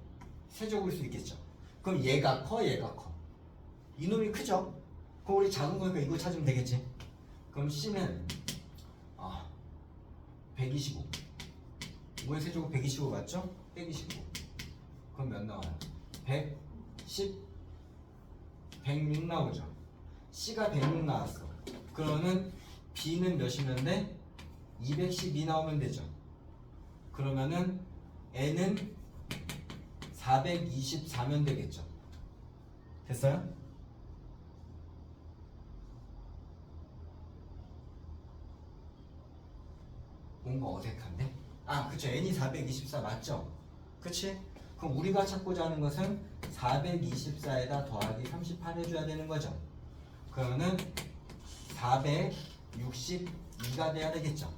세제곱일 수 있겠죠. 그럼 얘가 커 얘가 커 이놈이 크죠? 그럼 우리 작은 거니까 이거 찾으면 되겠지. 그럼 C는 125 5의 세제곱 125 맞죠? 125 그럼 몇 나와요? 106 나오죠. C가 106 나왔어. 그러면 B는 몇이면 돼? 212 나오면 되죠. 그러면은 N은 424면 되겠죠. 됐어요? 뭔가 어색한데? 그쵸. N이 424 맞죠? 그치? 그럼 우리가 찾고자 하는 것은 424에다 더하기 38 해줘야 되는 거죠. 그러면은 462가 돼야 되겠죠.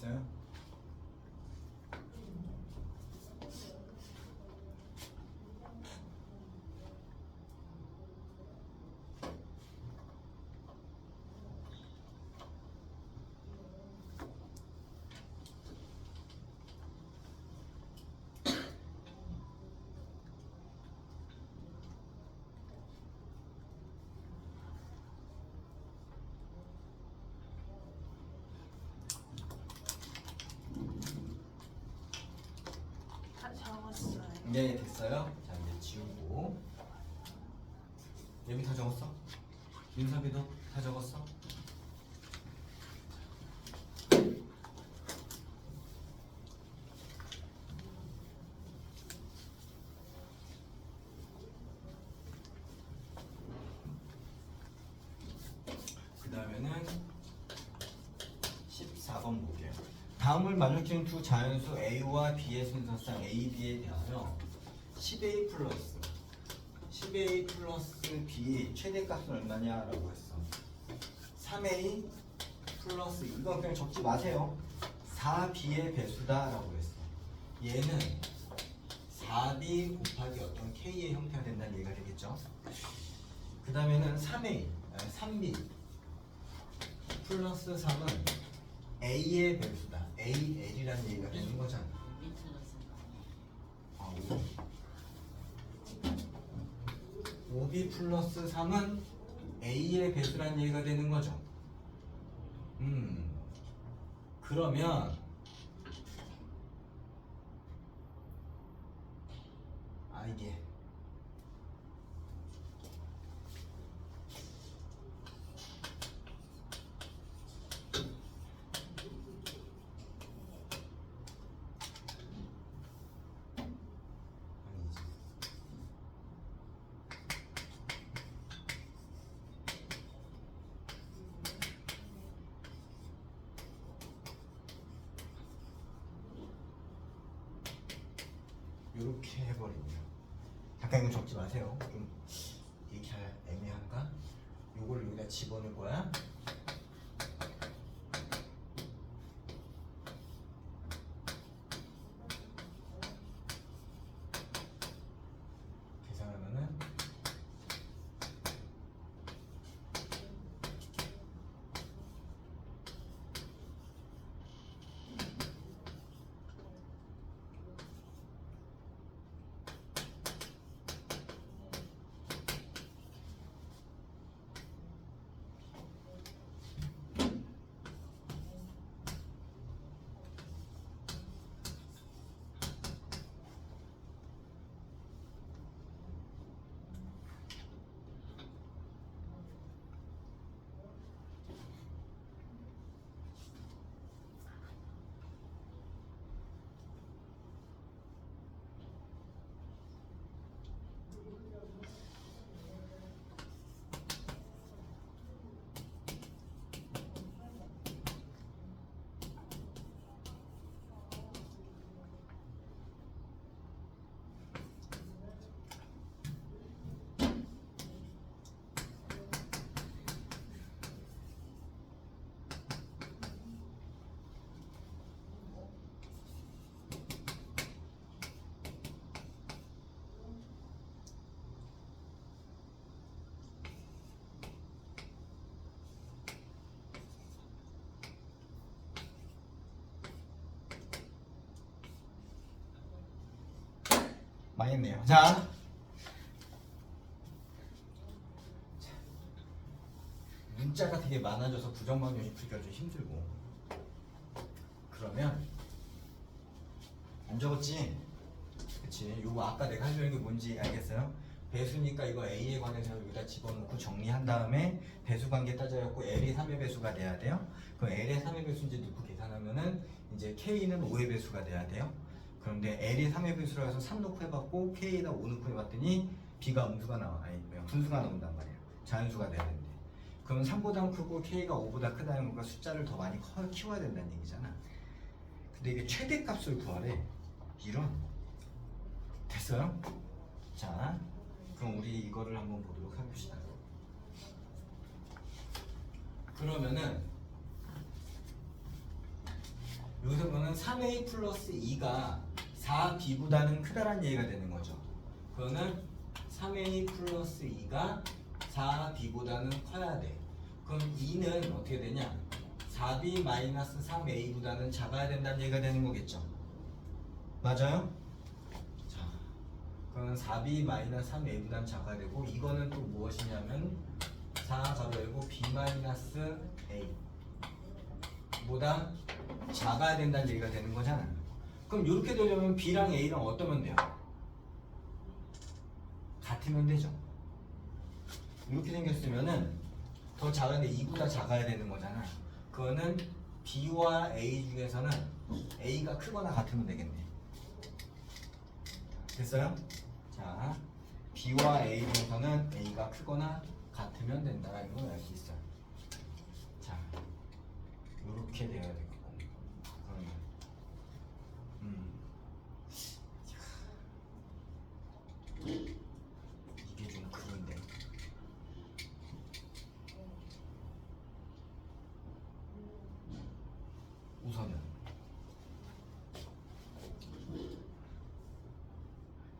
됐어요? 다 적었어요. 네, 됐어요. 자, 이제 지우고. 예비 다 적었어? 민섭이도 다 적었어? 그 다음에는 14번 볼게요. 다음을 마주치는 두 자연수 A와 B의 순서상 A, B에 대하여 10A 플러스 B 최대값은 얼마냐라고 했어. 3A 플러스 이건 그냥 적지 마세요. 4B의 배수다라고 했어. 얘는 4B 곱하기 어떤 K의 형태가 된다는 얘기가 되겠죠. 그 다음에는 3B 플러스 3은 A의 배수다. AL이라는 얘기가 되는 거잖아. 아, 5B 플러스 3은 A의 배수라는 얘기가 되는 거죠. 그러면 이게 이렇게 해버리면 잠깐 이거 적지 마세요. 좀 이렇게 애매한가? 요걸 여기다 집어넣을 거야. 망했네요. 자, 문자가 되게 많아져서 부정방정식 풀기가 좀 힘들고. 그러면 안 적었지? 그치? 요거 아까 내가 하려는 게 뭔지 알겠어요? 배수니까 이거 A에 관해서 여기다 집어넣고 정리한 다음에 배수 관계 따져갖고 L이 3의 배수가 돼야 돼요. 그럼 L의 3의 배수인지 넣고 계산하면은 이제 K는 5의 배수가 돼야 돼요. 그런데 L이 3의 배수라 해서 3 넣고 해봤고 K에다 5 넣고 해봤더니 B가 음수가 나와. 아니 뭐야, 분수가 나온단 말이야. 자연수가 돼야 되는데. 그럼 3보다 크고 K가 5보다 크다는 거가 숫자를 더 많이 키워야 된다는 얘기잖아. 근데 이게 최대값을 구하래. 이런. 됐어요? 자, 그럼 우리 이거를 한번 보도록 해봅시다. 그러면은 여기서 보면 3a 플러스 2가 4b보다는 크다란 얘기가 되는 거죠. 그거는 3a 플러스 2가 4b보다는 커야 돼. 그럼 2는 어떻게 되냐? 4b 마이너스 3a보다는 작아야 된다는 얘기가 되는 거겠죠. 맞아요? 자, 그러면 4b 마이너스 3a보다는 작아야 되고, 이거는 또 무엇이냐면 4 가로 열고 b 마이너스 a 보다 작아야 된다는 얘기가 되는 거잖아. 그럼 이렇게 되려면 b랑 a랑 어떠면 돼요? 같으면 되죠. 이렇게 생겼으면은 더 작은데 2보다 작아야 되는 거잖아. 그거는 b와 a 중에서는 a가 크거나 같으면 되겠네. 됐어요? 자, b와 a 중에서는 a가 크거나 같으면 된다라는 걸 알 수 있어요. 자, 이렇게 돼야 되겠고, 그러면 이게 좀 그런데. 우선은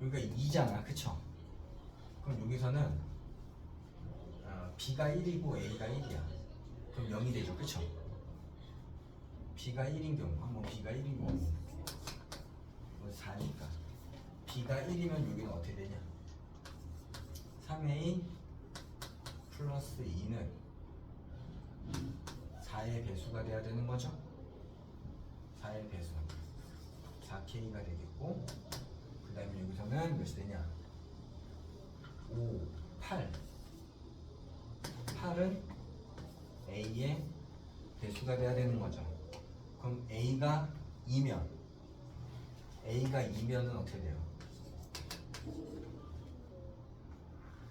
여기가 2잖아, 그쵸? 그럼 여기서는 b가 1이고 a가 1이야. 그럼 0이 되죠, 그쵸? b가 1인 경우, 한번 b가 1인 경우 4니까 b가 1이면 여기는 어떻게 되냐? 3a 플러스 2는 4의 배수가 돼야 되는 거죠? 4의 배수 4k가 되겠고, 그 다음에 여기서는 몇이 되냐? 5, 8 8은 a의 배수가 돼야 되는 거죠. 그럼 a가 2면 은 어떻게 돼요?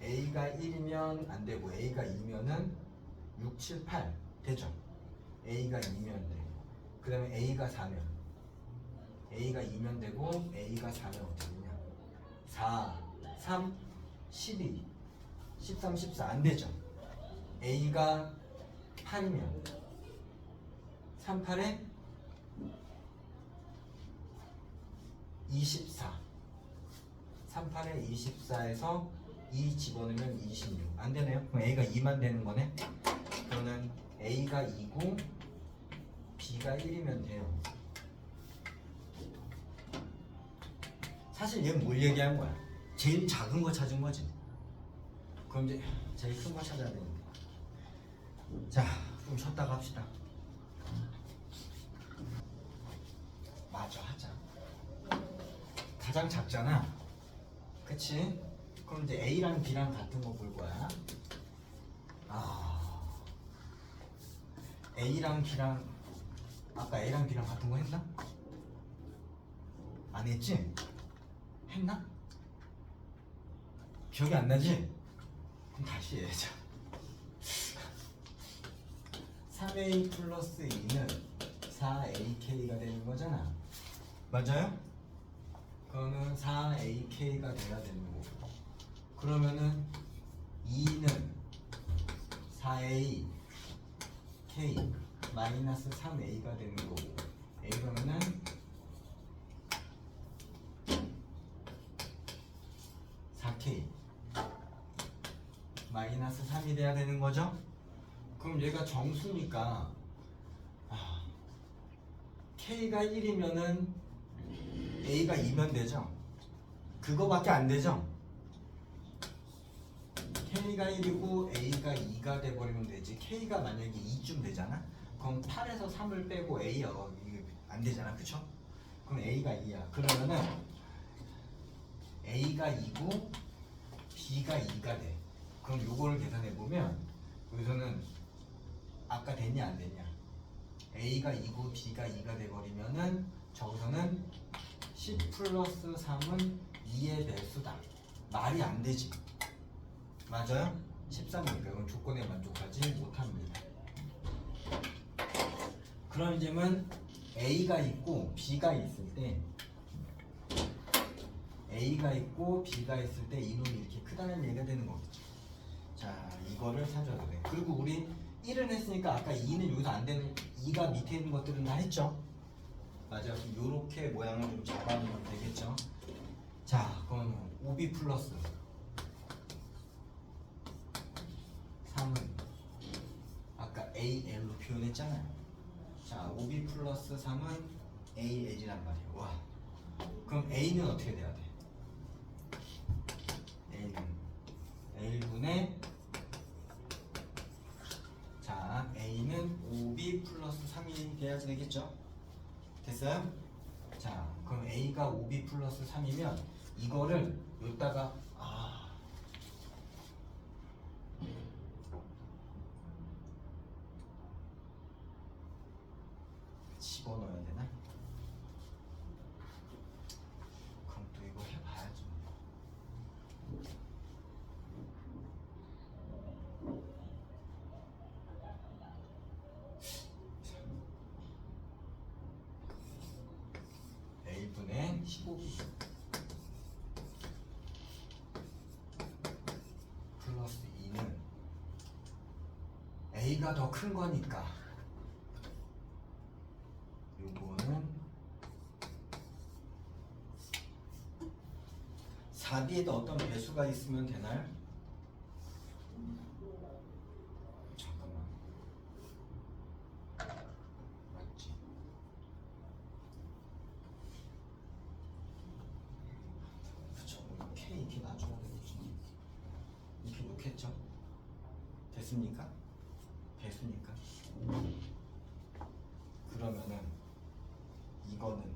a가 1이면 안 되고, a가 2면은 6, 7, 8 되죠? a가 2면 돼. 그 다음에 a가 4면, a가 2면 되고 a가 4면 어떻게 되냐? 4, 3, 12, 13, 14 안 되죠? a가 8이면 3, 8에 24, 3, 8에 24에서 2 집어넣으면 26 안 되네요. 그럼 a가 2만 되는 거네. 그러면 a가 2고 b가 1이면 돼요. 사실 얘는 뭘 얘기한 거야? 제일 작은 거 찾은 거지. 그럼 이제 제일 큰 거 찾아야 되는데. 자, 좀 쉬었다가 합시다. 마저 하자. 가장 작잖아, 그치? 그럼 이제 A랑 B랑 같은 거 볼 거야. A랑 B랑, 아까 A랑 B랑 같은 거 했나? 안 했지? 했나? 기억이 안 나지? 그럼 다시 해야죠. 3A 플러스 2는 4AK가 되는 거잖아. 맞아요? 그거는 4AK가 돼야 되는 거고, 그러면은 2는 4AK 마이너스 3A가 되는 거고, A 그러면은 4K 마이너스 3이 돼야 되는 거죠? 그럼 얘가 정수니까 K가 1이면은 A가 2면 되죠? 그거밖에 안 되죠? K가 1이고 A가 2가 돼버리면 되지. K가 만약에 2쯤 되잖아? 그럼 8에서 3을 빼고 A야. 이게 안 되잖아. 그쵸? 그럼 A가 2야. 그러면은 A가 2고 B가 2가 돼. 그럼 요거를 계산해보면 여기서는 아까 됐냐 안 됐냐? A가 2고 B가 2가 돼버리면은 저기서는 10 플러스 3은 2의 배수다. 말이 안 되지. 맞아요? 13이니까 그럼 조건에 만족하지 못합니다. 그런 점은 A가 있고 B가 있을 때 A가 있고 B가 있을 때 이놈이 이렇게 크다는 얘기가 되는 거겠죠. 자, 이거를 찾아야 돼. 그리고 우리 1은 했으니까 아까 2는 여기서 안 되는 2가 밑에 있는 것들은 다 했죠. 맞아요. 그럼 요렇게 모양을 좀 잡아놓으면 되겠죠. 자, 그럼 5B 플러스 3은 아까 AL로 표현했잖아요. 자, 5B 플러스 3은 AL이란 말이에요. 와. 그럼 A는 어떻게 돼야 돼? A는 A분의 자, A는 5B 플러스 3이 돼야지 되겠죠? 됐어요? 자, 그럼 A가 5B 플러스 3이면 이거를 여기다가 집어넣어야 되나? 그럼 또 이거 해봐야지. A분의 15B 플러스 2는 A가 더 큰 거니까 요거는 4B에도 어떤 배수가 있으면 되나요? 잠깐만. 맞지? 그쵸. K 이렇게 놔줘야 되겠죠. 이렇게 놓겠죠? 됐습니까? 배수니까. 그러면은 이거는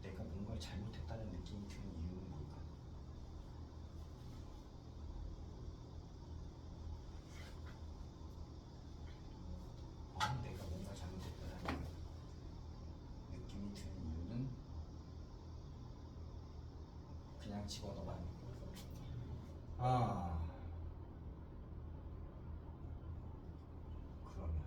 내가 뭔가를 잘못했다는 느낌이 드는 이유는 뭘까? 내가 뭔가 잘못했다는 느낌이 드는 이유는 그냥 집어넣어봐. 그러면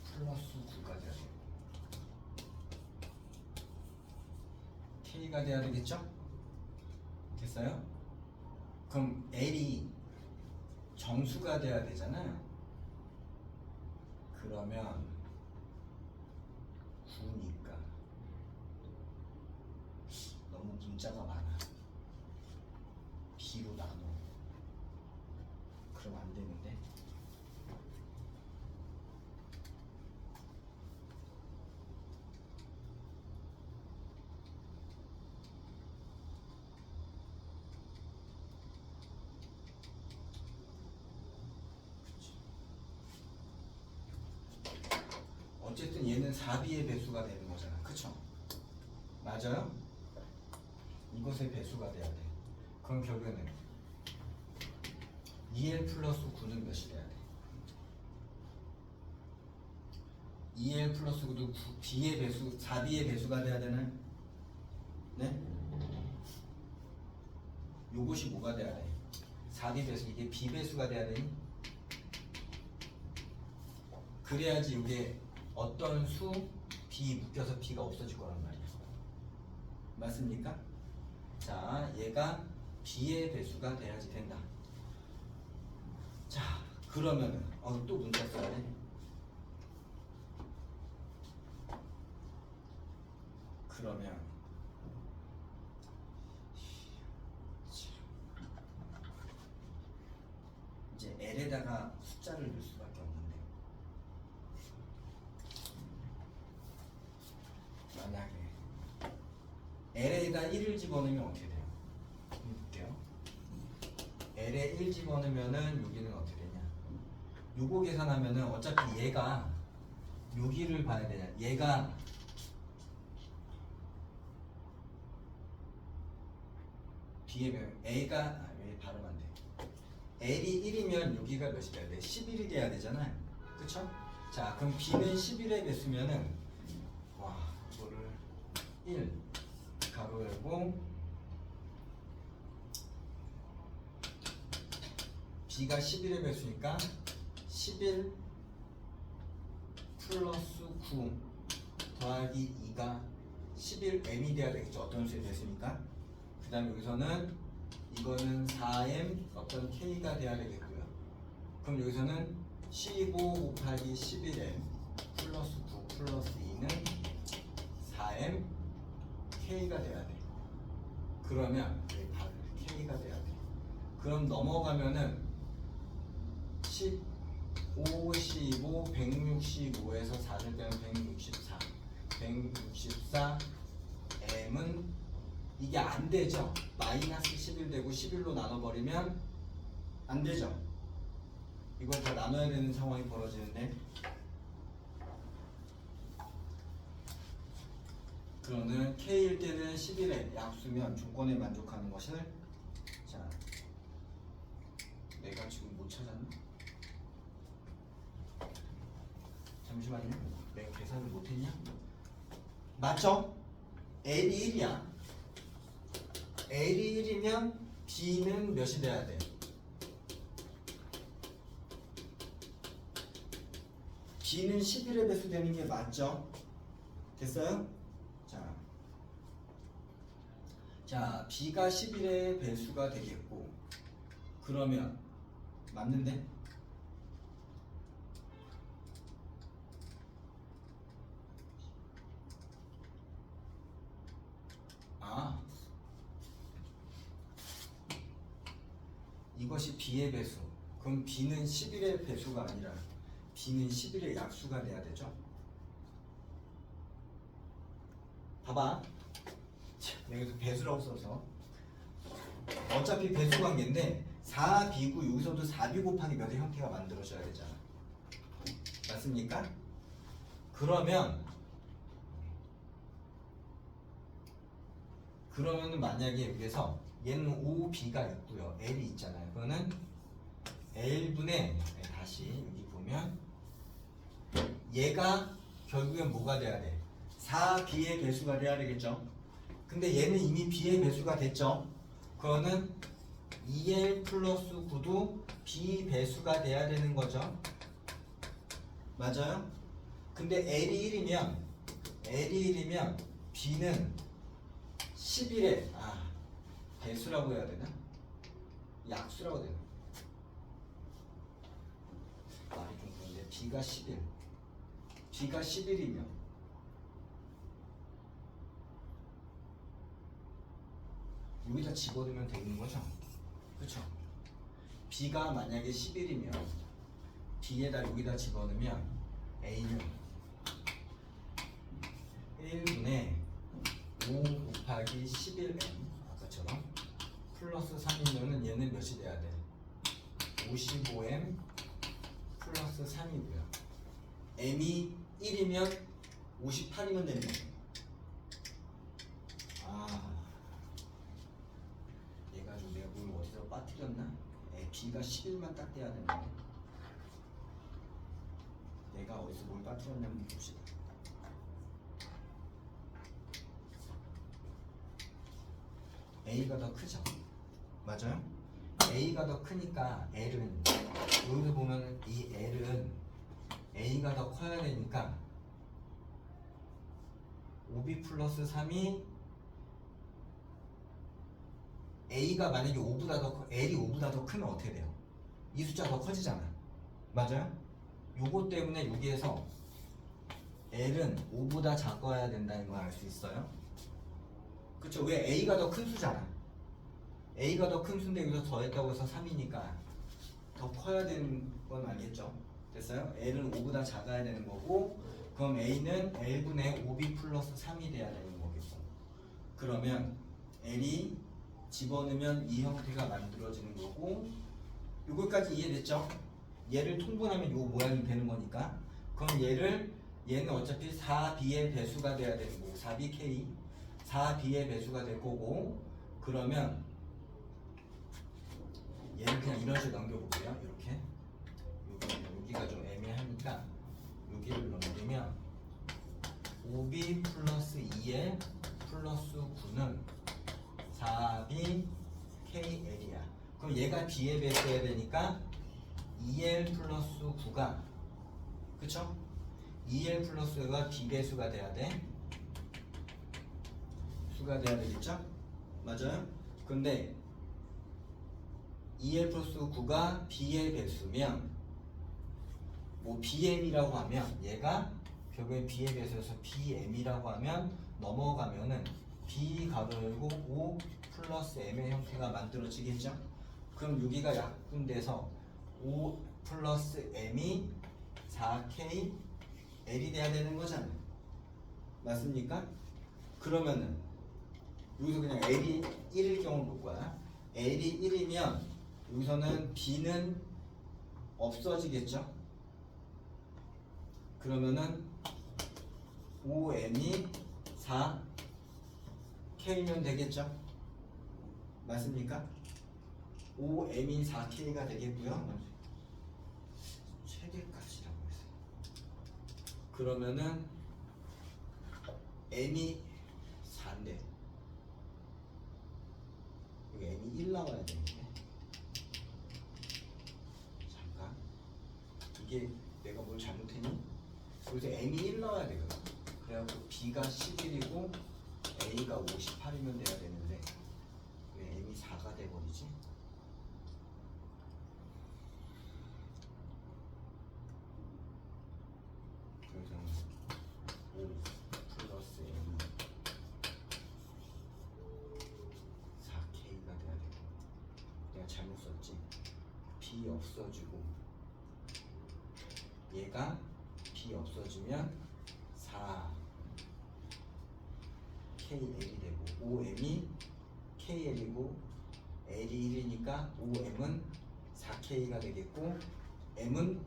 플러스 9가 돼야 돼요. K가 돼야 되겠죠? 됐어요? 그럼 L이 정수가 돼야 되잖아요. 그러면 9니까 너무 문자가 많아. B로 나눠. 그럼 안 되는데. 어쨌든 얘는 4B의 배수가 되는 거잖아. 그쵸? 맞아요? 이것의 배수가 돼야 돼. 그럼 결국에는 2L 플러스 9는 몇이 돼야 돼? 2L 플러스 9도 B의 배수, 4B의 배수가 돼야 되나요? 네? 요것이 뭐가 돼야 돼? 4B 배수, 이게 B 배수가 돼야 되니? 그래야지 이게 어떤 수 B 묶여서 B가 없어질 거란 말이야. 맞습니까? 자, 얘가 B의 배수가 돼야지 된다. 자, 그러면은 또 문자 써야 돼. 그러면 이제 L에다가 숫자를 넣을 수밖에 없는데 만약에 L에다 1을 집어넣으면 어떻게 돼요? 볼게요. L에 1 집어넣으면은 여기는 어떻게 되냐? 요거 계산하면은 어차피 얘가 여기를 봐야 되냐? 얘가 B에 A가 왜 발음 안 돼? L이 1이면 여기가 몇이 돼야 돼? 11이 돼야 되잖아요. 그쵸? 자, 그럼 B는 11에 냈으면은 와, 이거를 1 가로 열고 B가 11에 냈으니까 11 플러스 9 더하기 2가 11m이 돼야 되겠죠. 어떤 수에 됐으니까. 그 다음에 여기서는 이거는 4m 어떤 k가 돼야 되겠고요. 그럼 여기서는 15 곱하기 11m 플러스 9 플러스 2는 4m k가 돼야 돼. 그러면 여기 바로 k가 돼야 돼. 그럼 넘어가면은 15, 15, 165에서 4를 빼면 164 164 m은 이게 안 되죠. 마이너스 11 되고 11로 나눠버리면 안 되죠. 이걸 다 나눠야 되는 상황이 벌어지는데 그러면 K일 때는 11의 약수면 조건에 만족하는 것을 자 내가 지금 못 찾았나? 잠시만요. 내가 계산을 못했냐? 맞죠? L이 1이야. L이 1이면 B는 몇이 돼야 돼? B는 11의 배수 되는 게 맞죠? 됐어요? 자, B가 11의 배수가 되겠고 그러면 맞는데? 이것이 B의 배수. 그럼 B는 11의 배수가 아니라 B는 11의 약수가 돼야 되죠. 봐봐. 내가 여기서 배수라고 써서 어차피 배수 관계인데 4B고 여기서도 4B 곱하기 몇의 형태가 만들어져야 되잖아. 맞습니까? 그러면은 만약에 여기서 얘는 5B가 있고요. L이 있잖아요. 그거는 L분의 다시 여기 보면 얘가 결국엔 뭐가 돼야 돼? 4B의 배수가 돼야 되겠죠. 근데 얘는 이미 B의 배수가 됐죠. 그거는 2L 플러스 9도 B 배수가 돼야 되는 거죠. 맞아요? 근데 L이 1이면 B는 11에 배수라고 해야 되나? 약수라고 해야 되나? 말이 좀 그런데 B가 11이면 여기다 집어넣으면 되는 거죠? 그쵸? B가 만약에 11이면 B에다 여기다 집어넣으면 A는 1분의 5 곱하기 11m 아까처럼 플러스 3이면은 얘는 몇이 돼야 돼? 55m 플러스 3이고요. m이 1이면 58이면 되는 거예요. 얘가 좀 내가 뭘 어디서 빠뜨렸나? B가 11만 딱 돼야 되는데 내가 어디서 뭘 빠뜨렸나 한번 봅시다. A가 더 크죠? 맞아요? A가 더 크니까 L은 여기서 보면 이 L은 A가 더 커야 되니까 5B 플러스 3이 A가 만약에 5보다 더 L이 5보다 더 크면 어떻게 돼요? 이 숫자가 더 커지잖아. 맞아요? 요거 때문에 여기에서 L은 5보다 작아야 된다는 걸 알 수 있어요. 그쵸? 왜? A가 더 큰 수잖아. A가 더 큰 수인데 여기서 더했다고 해서 3이니까 더 커야 되는 건 알겠죠? 됐어요? L은 5보다 작아야 되는 거고 그럼 A는 L분의 5B 플러스 3이 돼야 되는 거겠고 그러면 L이 집어넣으면 이 형태가 만들어지는 거고 요거까지 이해됐죠? 얘를 통분하면 요 모양이 되는 거니까 그럼 얘는 어차피 4B의 배수가 돼야 되는 거고 4BK 4B의 배수가 될 거고 그러면 얘를 그냥 이런 식으로 넘겨볼게요. 이렇게 여기가 좀 애매하니까 여기를 넘기면 5B 플러스 2L 플러스 9는 4B KL이야. 그럼 얘가 B에 배수해야 되니까 2L 플러스 9가 그쵸? 2L 플러스가 B 배수가 돼야 돼. 수가 돼야 되겠죠? 맞아요? 근데 2L 플러스 9가 B의 배수면 뭐 BM이라고 하면 얘가 결국에 B의 배수여서 BM이라고 하면 넘어가면은 B 가로 열고 5 플러스 M의 형태가 만들어지겠죠? 그럼 여기가 약분돼서 5 플러스 M이 4K L이 돼야 되는 거잖아요. 맞습니까? 그러면은 여기서 그냥 L이 1일 경우를 볼 거야. L이 1이면 여기서는 B는 없어지겠죠? 그러면은 5M이 4K면 되겠죠? 맞습니까? 5M이 4K가 되겠고요. 최대값이라고 했어요. 그러면은 M이 4인데 여기 M이 1 나와야 되는데 잠깐 이게 내가 뭘 잘못했니? 여기서 M이 1 나와야 되거든. 그래갖고 B가 11이고 A가 58이면 돼야 되는데 왜 M이 4가 돼버리지? 그래서 5 플러스 M이 4K가 돼야 되고 내가 잘못 썼지. B 없어지고 얘가 B 없어지면 4KL이 되고 5M이 KL이고 L이 1이니까 5M은 4K가 되겠고 M은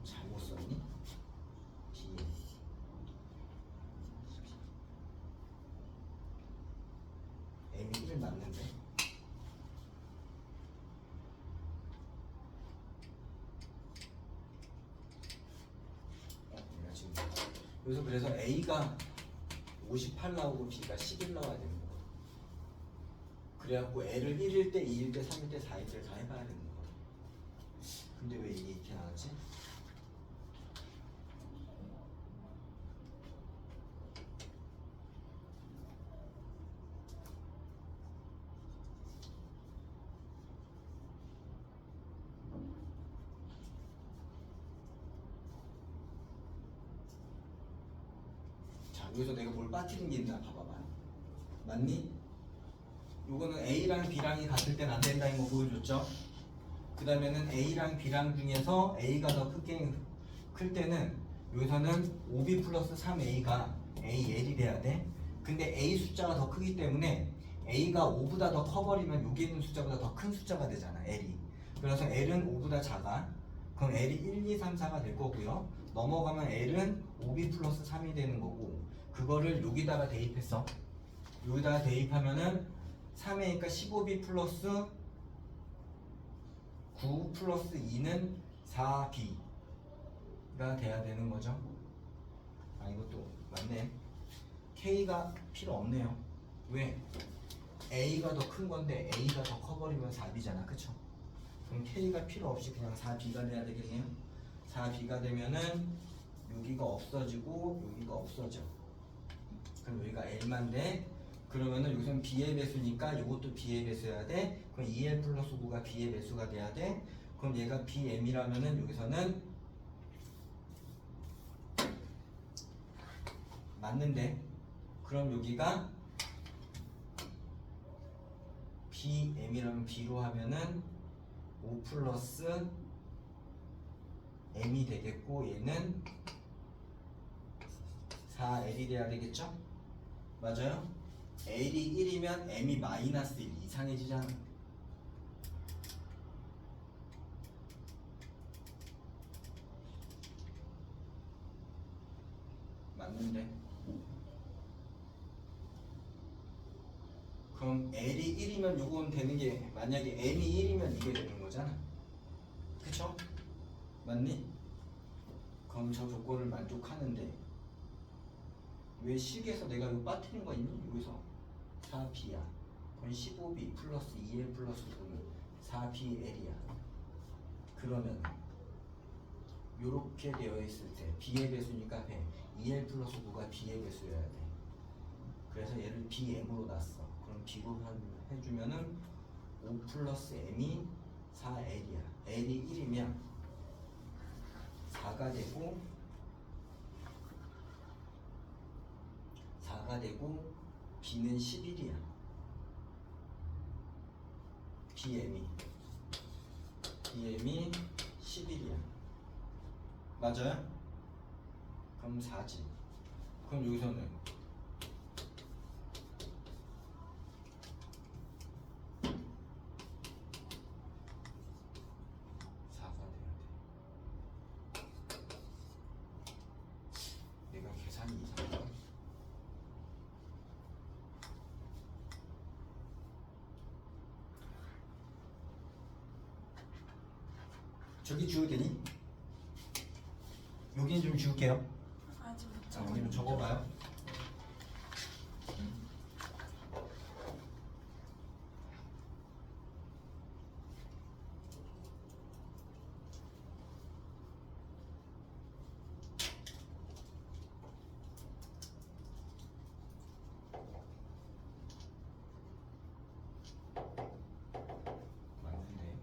잘못 썼니? B M이 1 맞는데 여기서 그래서 A가 58 나오고 B가 11 나와야 되는 거야. 그래갖고 L을 1일 때, 2일 때, 3일 때, 4일 때 다 해봐야 되는 거야. 근데 왜 이게 이렇게 나왔지? 여기서 내가 뭘 빠뜨린 게 있나 봐봐봐. 맞니? 요거는 A랑 B랑이 같을 땐 안 된다는 거 보여줬죠? 그 다음에는 A랑 B랑 중에서 A가 더 클 때는 여기서는 5B 플러스 3A가 AL이 돼야 돼. 근데 A 숫자가 더 크기 때문에 A가 5보다 더 커버리면 여기 있는 숫자보다 더 큰 숫자가 되잖아, L이. 그래서 L은 5보다 작아. 그럼 L이 1, 2, 3, 4가 될 거고요. 넘어가면 L은 5B 플러스 3이 되는 거고 그거를 여기다가 대입했어. 여기다가 대입하면은 3A니까 15B 플러스 9 플러스 2는 4B가 돼야 되는 거죠. 아 이것도 맞네. K가 필요 없네요. 왜? A가 더 큰 건데 A가 더 커버리면 4B잖아. 그쵸? 그럼 K가 필요 없이 그냥 4B가 돼야 되겠네요. 4B가 되면은 여기가 없어지고 여기가 없어져. 그럼 여기가 L만 돼. 그러면은 여기서는 B의 배수니까 이것도 B의 배수여야 돼. 그럼 2L 플러스 9가 B의 배수가 돼야 돼. 그럼 얘가 BM이라면은 여기서는 맞는데 그럼 여기가 BM이라면 B로 하면은 5 플러스 M이 되겠고 얘는 4L이 돼야 되겠죠? 맞아요? L이 1이면 M이 마이너스 1 이상해지잖아. 맞는데? 그럼 L이 1이면 요건 되는 게 만약에 M이 1이면 이게 되는 거잖아. 그쵸? 맞니? 그럼 저 조건을 만족하는데 왜 식에서 내가 이거 빠뜨린 거 있니? 여기서 4B야. 그럼 15B 플러스 2L 플러스 9는 4BL이야. 그러면 요렇게 되어 있을 때 B의 배수니까 100 2L 플러스 9가 B의 배수여야 돼. 그래서 얘를 BM으로 놨어. 그럼 B로 해주면은 5 플러스 M이 4L이야. L이 1이면 4가 되고 4가 되고 B는 11이야. BM이 11이야. 맞아요? 그럼 4지. 그럼 여기서는 4가 돼야 돼. 내가 계산이 이상한가? 저기 지워도 되니? 여기는 좀 지울게요. 아직 못 자, 여기는 적어봐요. 맞는데.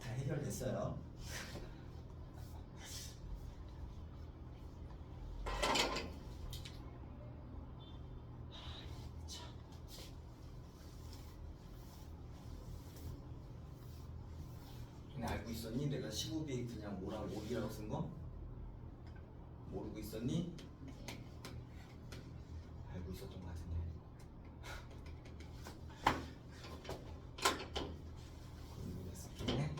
다 해결됐어요. 근데 알고 있었니? 내가 15B 그냥 5랑 5이라고 쓴 거? 모르고 있었니? 알고 있었던 것 같은데. 그럼 여기다 쓸게.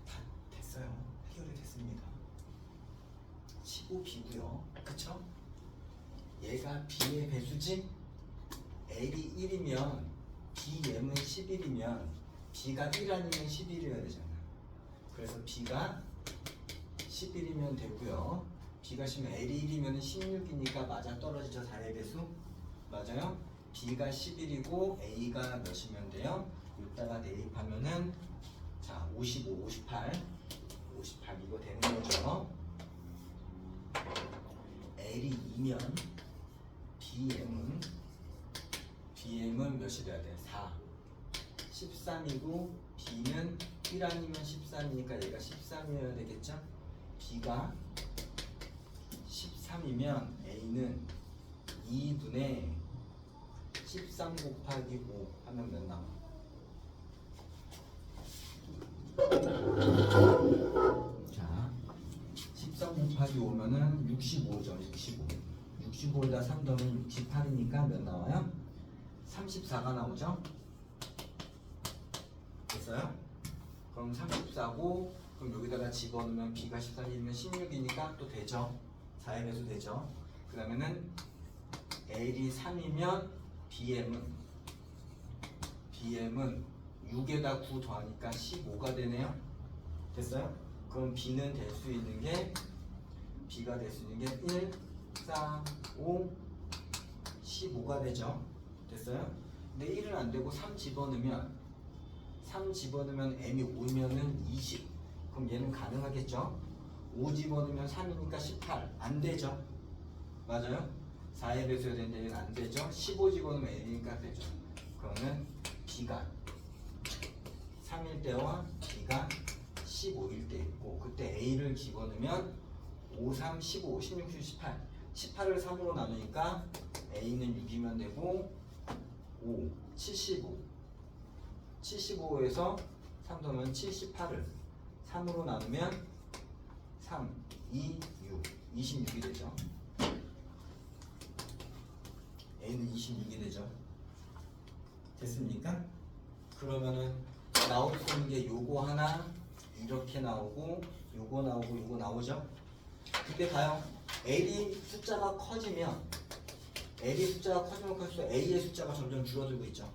다 됐어요. 해결이 됐습니다. 15B고요. 그쵸? 얘가 B의 배수지? L이 1이면 BM은 11이면 B가 1 아니면 11이어야 되잖아. 그래서 B가 11이면 되고요. B가 10이면 L이 1이면 16이니까 맞아 떨어지죠. 4의 배수? 맞아요? B가 11이고 A가 몇이면 돼요? 이따가 대입하면은 자 55, 58 이거 되는 거죠. L이 2면 BM은 몇이 돼야 돼? 4 13이고 B는 1 아니면 13이니까 얘가 13이어야 되겠죠? B가 13이면 A는 2분의 13 곱하기 5 하면 몇 나와? 자, 13 곱하기 5면은 65죠. 65에다 3 더하면 68이니까 몇 나와요? 34가 나오죠? 됐어요? 그럼 34고 그럼 여기다가 집어넣으면 B가 13이면 16이니까 또 되죠? 4의 배수 되죠? 그 다음에는 L이 3이면 BM은 6에다 9 더하니까 15가 되네요. 됐어요? 그럼 B는 될 수 있는 게 B가 될 수 있는 게 1, 4, 5, 15가 되죠. 됐어요? 근데 1은 안 되고 3 집어넣으면 M이 5면은 20. 그럼 얘는 가능하겠죠? 5 집어넣으면 3이니까 18. 안 되죠? 맞아요? 4의 배수여야 되는데 얘는 안 되죠? 15 집어넣으면 N이니까 되죠. 그러면 B가 3일 때와 B가 15일 때 있고 그때 A를 집어넣으면 5, 3, 15, 16, 18 18을 3으로 나누니까 A는 6이면 되고 5, 75에서 3 더하면 78을 3으로 나누면 3, 2, 6 26이 되죠. A는 26이 되죠. 됐습니까? 그러면은 나올 수 있는 게 요거 하나 이렇게 나오고 요거 나오고 요거 나오죠. 그때 봐요. L이 숫자가 커지면 커질수록 A의 숫자가 점점 줄어들고 있죠.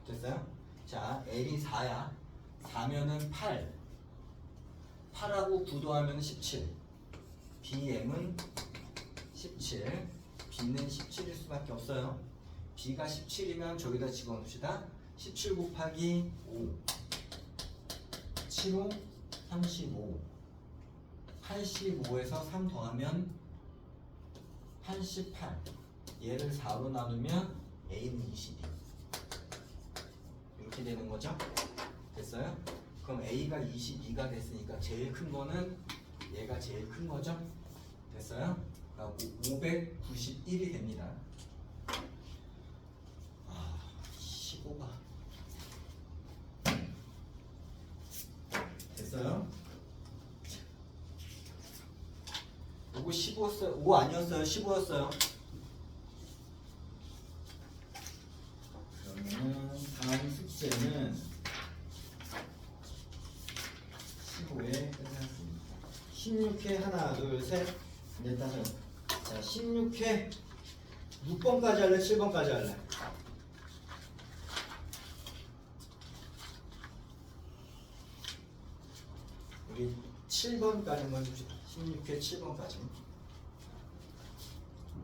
됐어요? 자, L이 4야. 4면은 8하고 9 더하면 17. BM은 17. B는 17일 수밖에 없어요. B가 17이면 저기다 집어넣읍시다. 17 곱하기 5 7, 5, 35 85에서 3 더하면 88 얘를 4로 나누면 A는 22 이렇게 되는 거죠. 됐어요? 그럼 A가 22가 됐으니까 제일 큰 거는 얘가 제일 큰 거죠. 됐어요? 591이 됩니다. 15가 됐어요? 이거 15였어요. 5 아니었어요. 15였어요. 그러면 다음 숙제는 15에 끝났습니다. 16회 하나, 둘, 셋, 넷, 다섯. 자, 16회 6번까지 할래? 7번까지 할래? 우리 7번까지만 줍시다. 16회 7번까지.